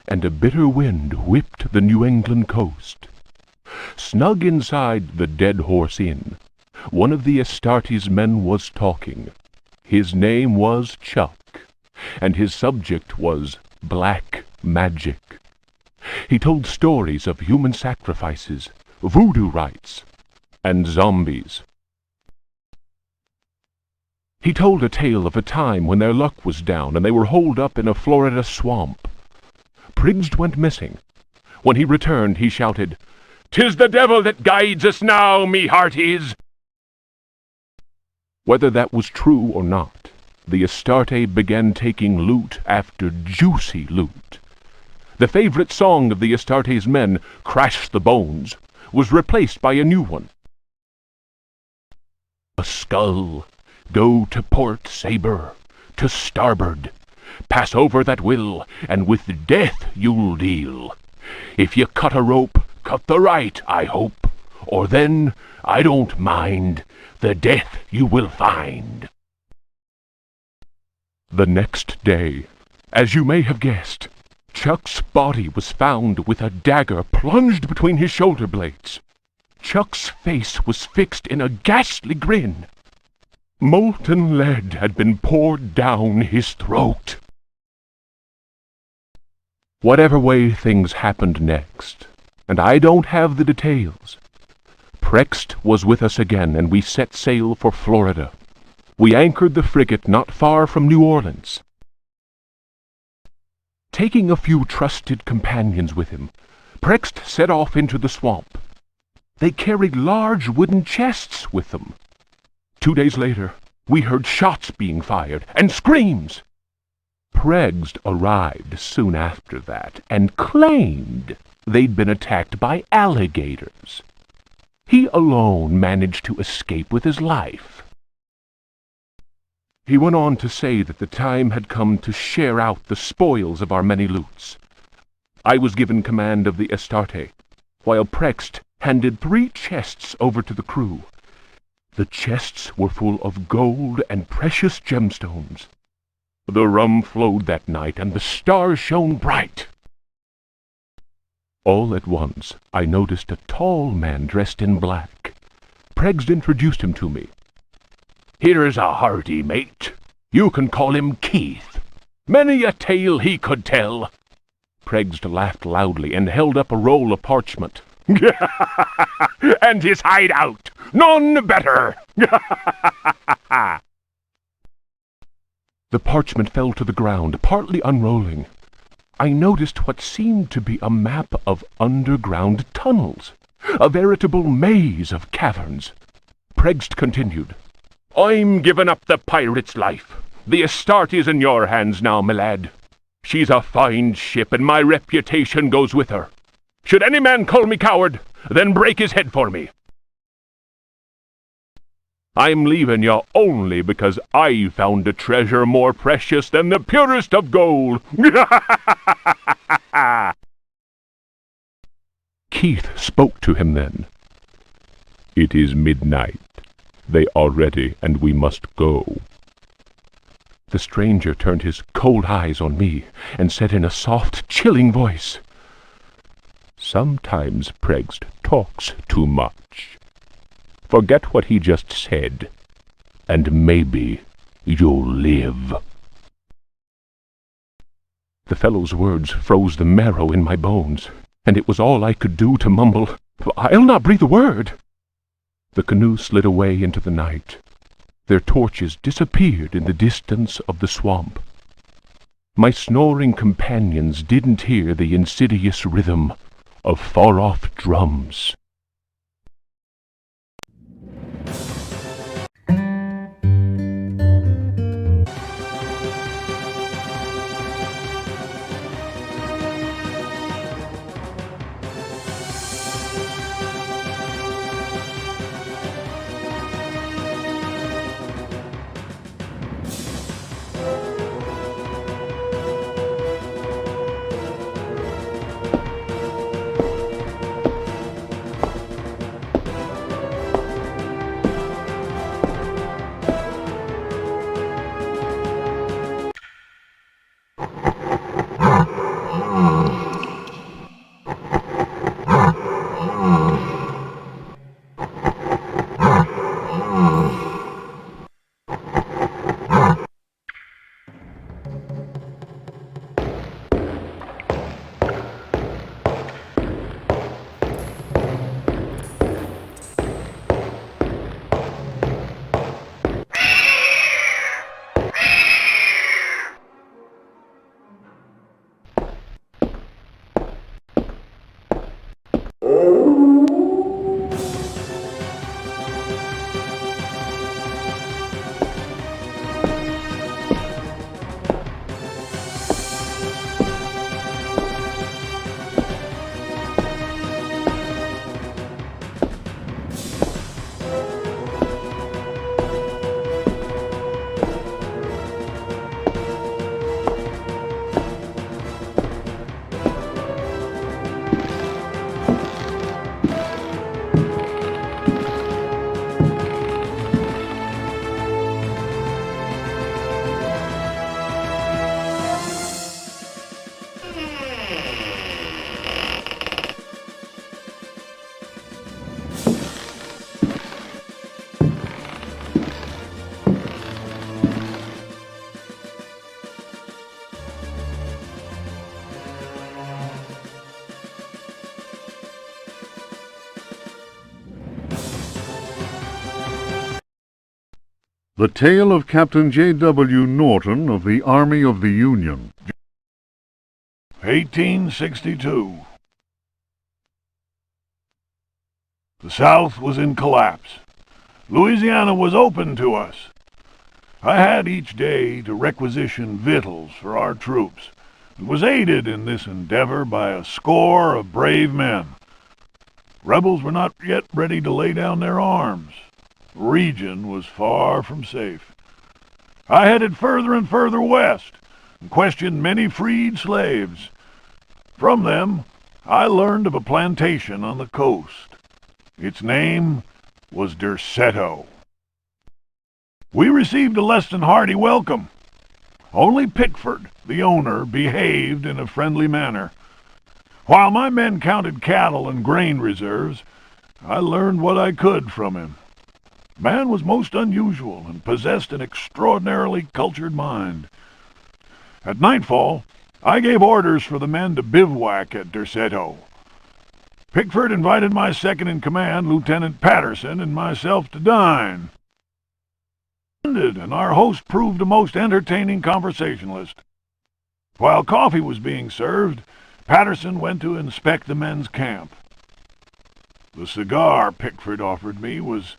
and a bitter wind whipped the New England coast. Snug inside the Dead Horse Inn, one of the Astarte's men was talking. His name was Chuck, and his subject was black magic. He told stories of human sacrifices, voodoo rites, and zombies. He told a tale of a time when their luck was down and they were holed up in a Florida swamp. Pregst went missing. When he returned, he shouted, "'Tis the devil that guides us now, me hearties!" Whether that was true or not, the Astarte began taking loot after juicy loot. The favorite song of the Astarte's men, "Crash the Bones," was replaced by a new one. "A skull, go to port, sabre, to starboard. Pass over that will, and with death you'll deal. If you cut a rope, cut the right, I hope, or then, I don't mind, the death you will find." The next day, as you may have guessed, Chuck's body was found with a dagger plunged between his shoulder blades. Chuck's face was fixed in a ghastly grin. Molten lead had been poured down his throat. Whatever way things happened next, and I don't have the details, Pregst was with us again, and we set sail for Florida. We anchored the frigate not far from New Orleans. Taking a few trusted companions with him, Pregst set off into the swamp. They carried large wooden chests with them. 2 days later, we heard shots being fired, and screams. Pregst arrived soon after that, and claimed they'd been attacked by alligators. He alone managed to escape with his life. He went on to say that the time had come to share out the spoils of our many loots. I was given command of the Astarte, while Pregst handed 3 chests over to the crew. The chests were full of gold and precious gemstones. The rum flowed that night, and the stars shone bright. All at once I noticed a tall man dressed in black. Pregst introduced him to me. Here's a hearty mate. You can call him Keith. Many a tale he could tell. Pregged laughed loudly and held up a roll of parchment. And his hideout, none better. The parchment fell to the ground, partly unrolling. I noticed what seemed to be a map of underground tunnels, a veritable maze of caverns. Pregged continued, I'm giving up the pirate's life. The estate is in your hands now, my lad. She's a fine ship, and my reputation goes with her. Should any man call me coward, then break his head for me. I'm leaving you only because I found a treasure more precious than the purest of gold. Keith spoke to him then. It is midnight. They are ready, and we must go. The stranger turned his cold eyes on me and said in a soft, chilling voice, Sometimes Pregged talks too much. Forget what he just said, and maybe you'll live. The fellow's words froze the marrow in my bones, and it was all I could do to mumble, I'll not breathe a word. The canoe slid away into the night. Their torches disappeared in the distance of the swamp. My snoring companions didn't hear the insidious rhythm of far-off drums. The Tale of Captain J.W. Norton of the Army of the Union. 1862. The South was in collapse. Louisiana was open to us. I had each day to requisition victuals for our troops, and was aided in this endeavor by a score of brave men. Rebels were not yet ready to lay down their arms. The region was far from safe. I headed further and further west, and questioned many freed slaves. From them, I learned of a plantation on the coast. Its name was Derceto. We received a less than hearty welcome. Only Pickford, the owner, behaved in a friendly manner. While my men counted cattle and grain reserves, I learned what I could from him. Man was most unusual and possessed an extraordinarily cultured mind. At nightfall, I gave orders for the men to bivouac at Derceto. Pickford invited my second-in-command, Lieutenant Patterson, and myself to dine. And our host proved a most entertaining conversationalist. While coffee was being served, Patterson went to inspect the men's camp. The cigar Pickford offered me was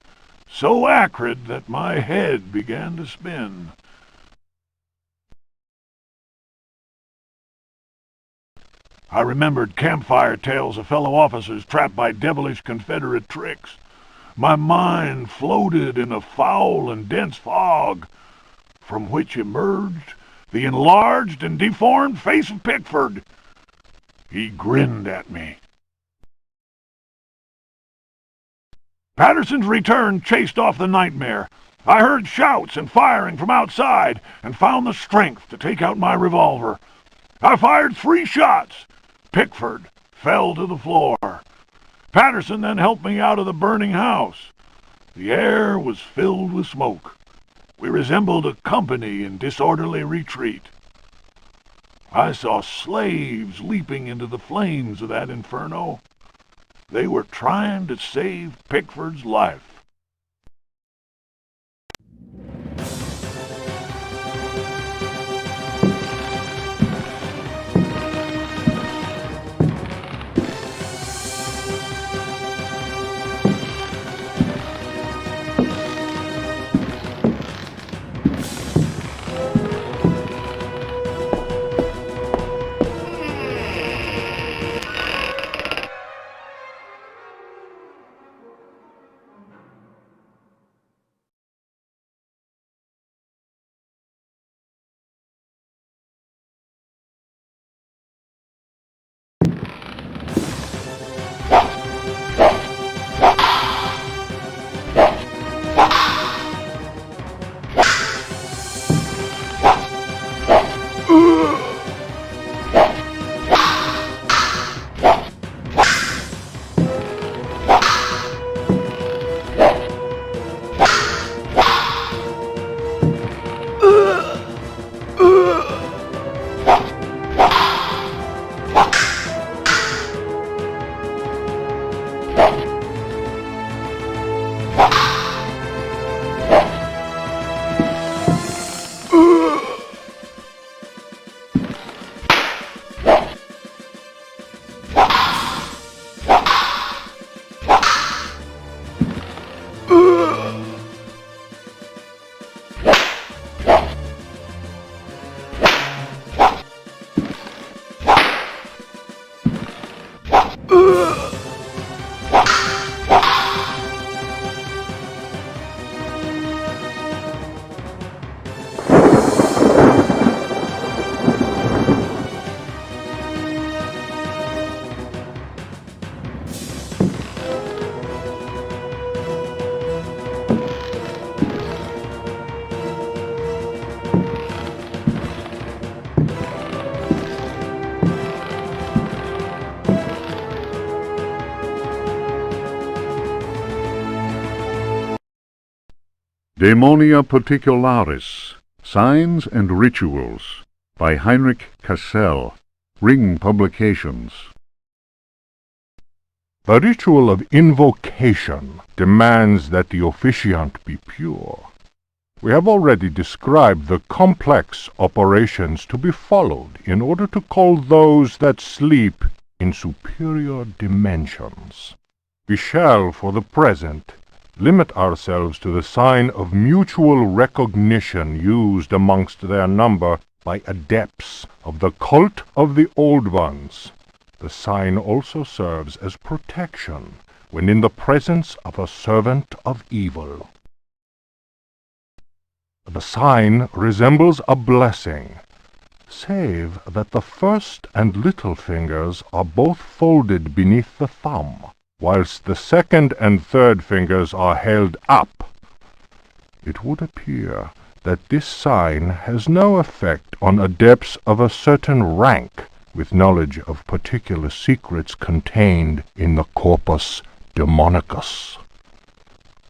so acrid that my head began to spin. I remembered campfire tales of fellow officers trapped by devilish Confederate tricks. My mind floated in a foul and dense fog, from which emerged the enlarged and deformed face of Pickford. He grinned at me. Patterson's return chased off the nightmare. I heard shouts and firing from outside and found the strength to take out my revolver. I fired 3 shots. Pickford fell to the floor. Patterson then helped me out of the burning house. The air was filled with smoke. We resembled a company in disorderly retreat. I saw slaves leaping into the flames of that inferno. They were trying to save Pickford's life. Daemonia Particularis, Signs and Rituals, by Heinrich Cassel, Ring Publications. The ritual of invocation demands that the officiant be pure. We have already described the complex operations to be followed in order to call those that sleep in superior dimensions. We shall, for the present, limit ourselves to the sign of mutual recognition used amongst their number by adepts of the cult of the Old Ones. The sign also serves as protection when in the presence of a servant of evil. The sign resembles a blessing, save that the first and little fingers are both folded beneath the thumb, whilst the second and third fingers are held up. It would appear that this sign has no effect on adepts of a certain rank with knowledge of particular secrets contained in the corpus demonicus.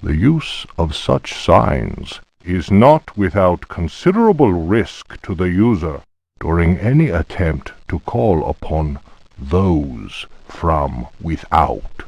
The use of such signs is not without considerable risk to the user during any attempt to call upon those from without.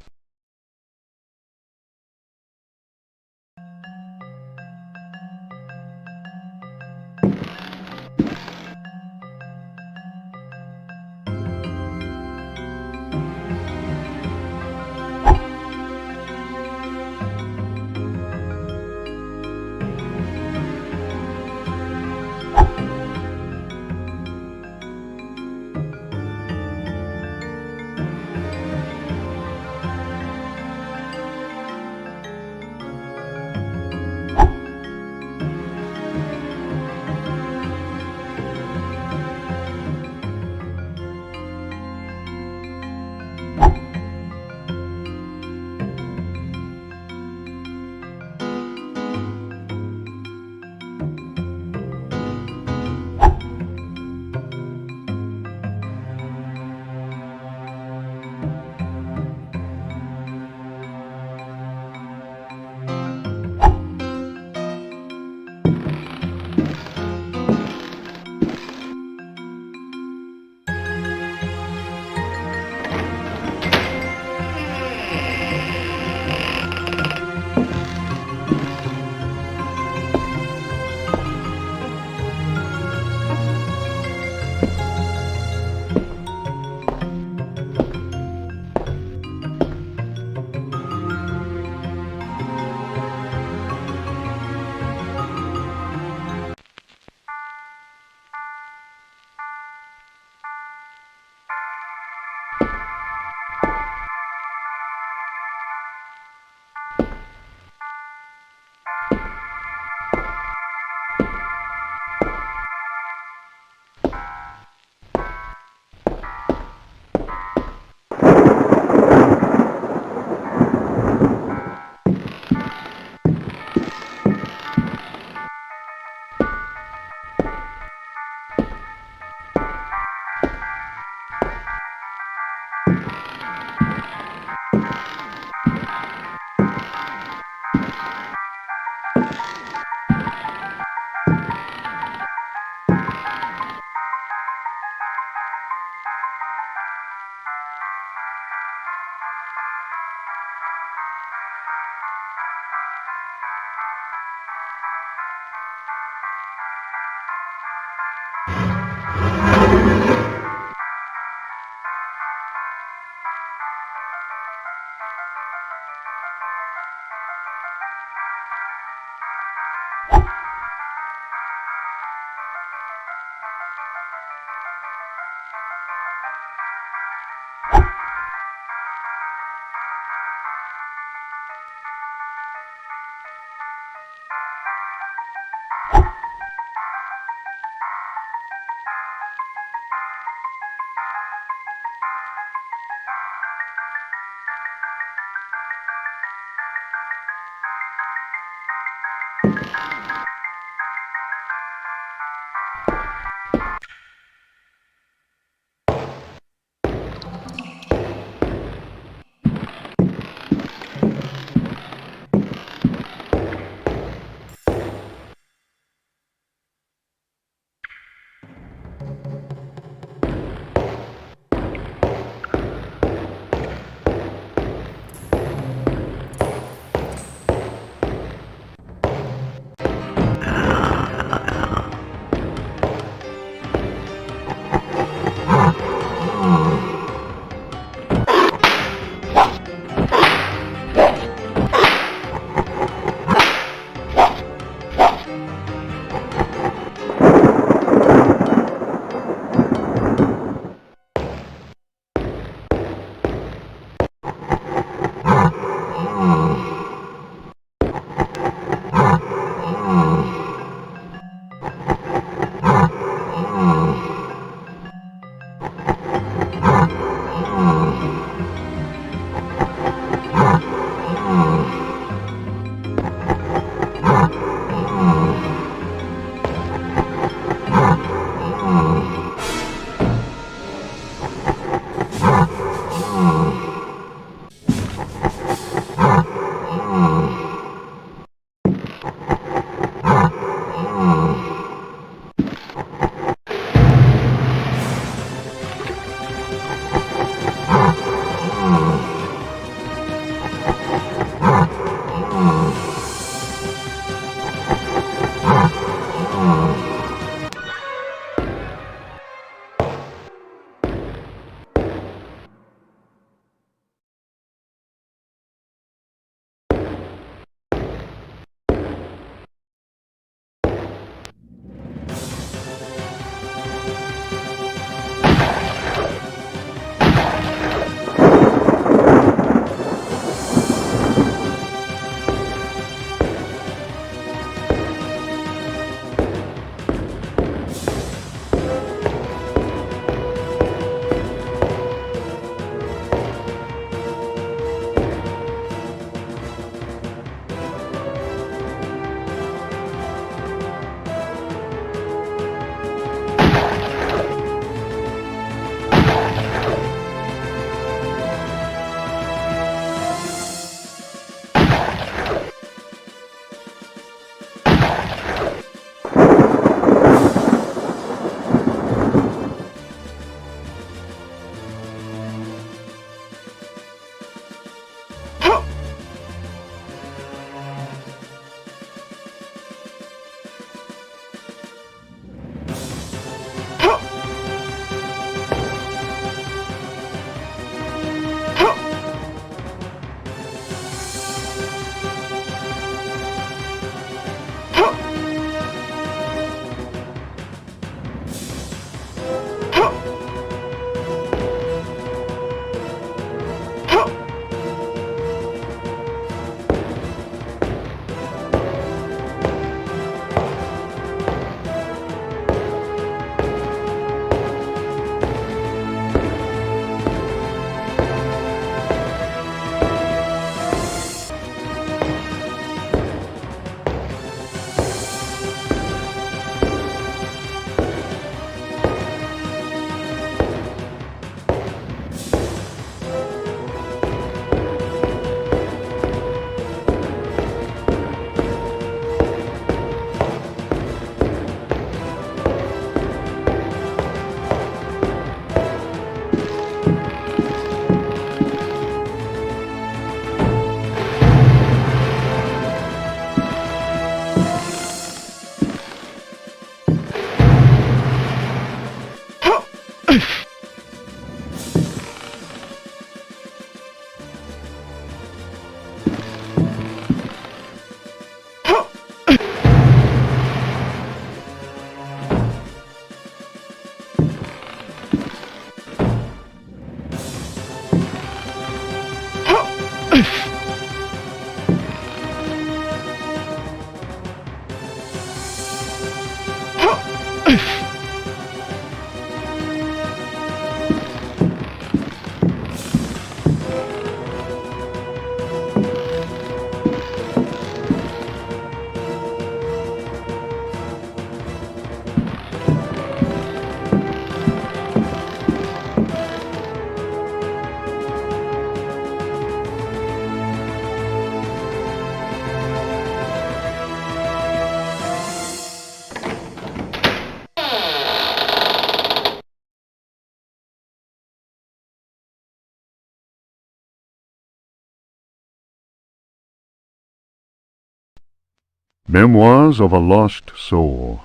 Memoirs of a Lost Soul.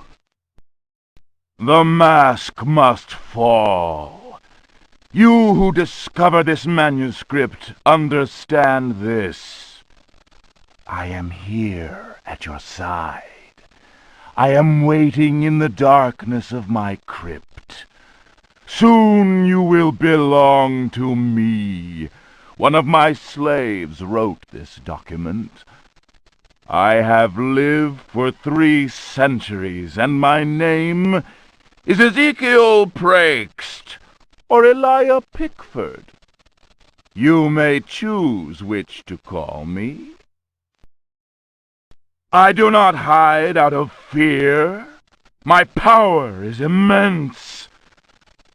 The mask must fall. You who discover this manuscript, understand this. I am here at your side. I am waiting in the darkness of my crypt. Soon you will belong to me. One of my slaves wrote this document. I have lived for 3 centuries, and my name is Ezekiel Prext, or Elijah Pickford. You may choose which to call me. I do not hide out of fear. My power is immense.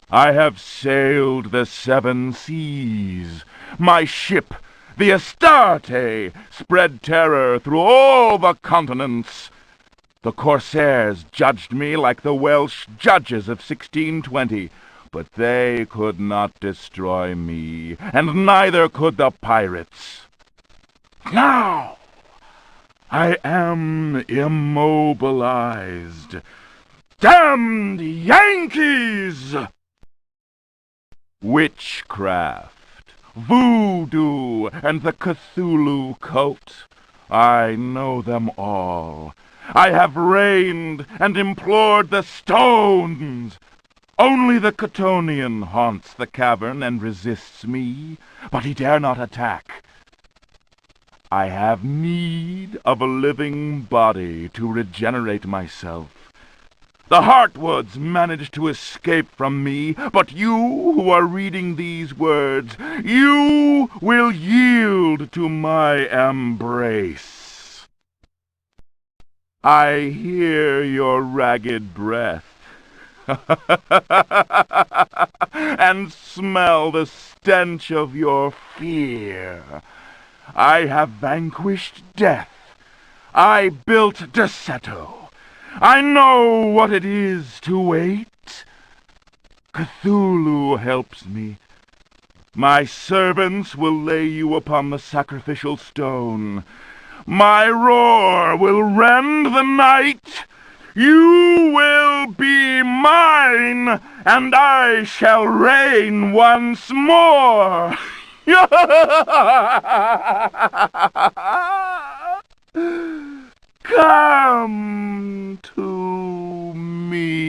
I have sailed the 7 seas. My ship, the Astarte, spread terror through all the continents. The corsairs judged me like the Welsh judges of 1620, but they could not destroy me, and neither could the pirates. Now I am immobilized. Damned Yankees! Witchcraft, voodoo, and the Cthulhu cult. I know them all. I have reigned and implored the stones. Only the Chthonian haunts the cavern and resists me, but he dare not attack. I have need of a living body to regenerate myself. The Heartwoods managed to escape from me, but you who are reading these words, you will yield to my embrace. I hear your ragged breath and smell the stench of your fear. I have vanquished death. I built Derceto. I know what it is to wait. Cthulhu helps me. My servants will lay you upon the sacrificial stone. My roar will rend the night. You will be mine, and I shall reign once more. Come to me.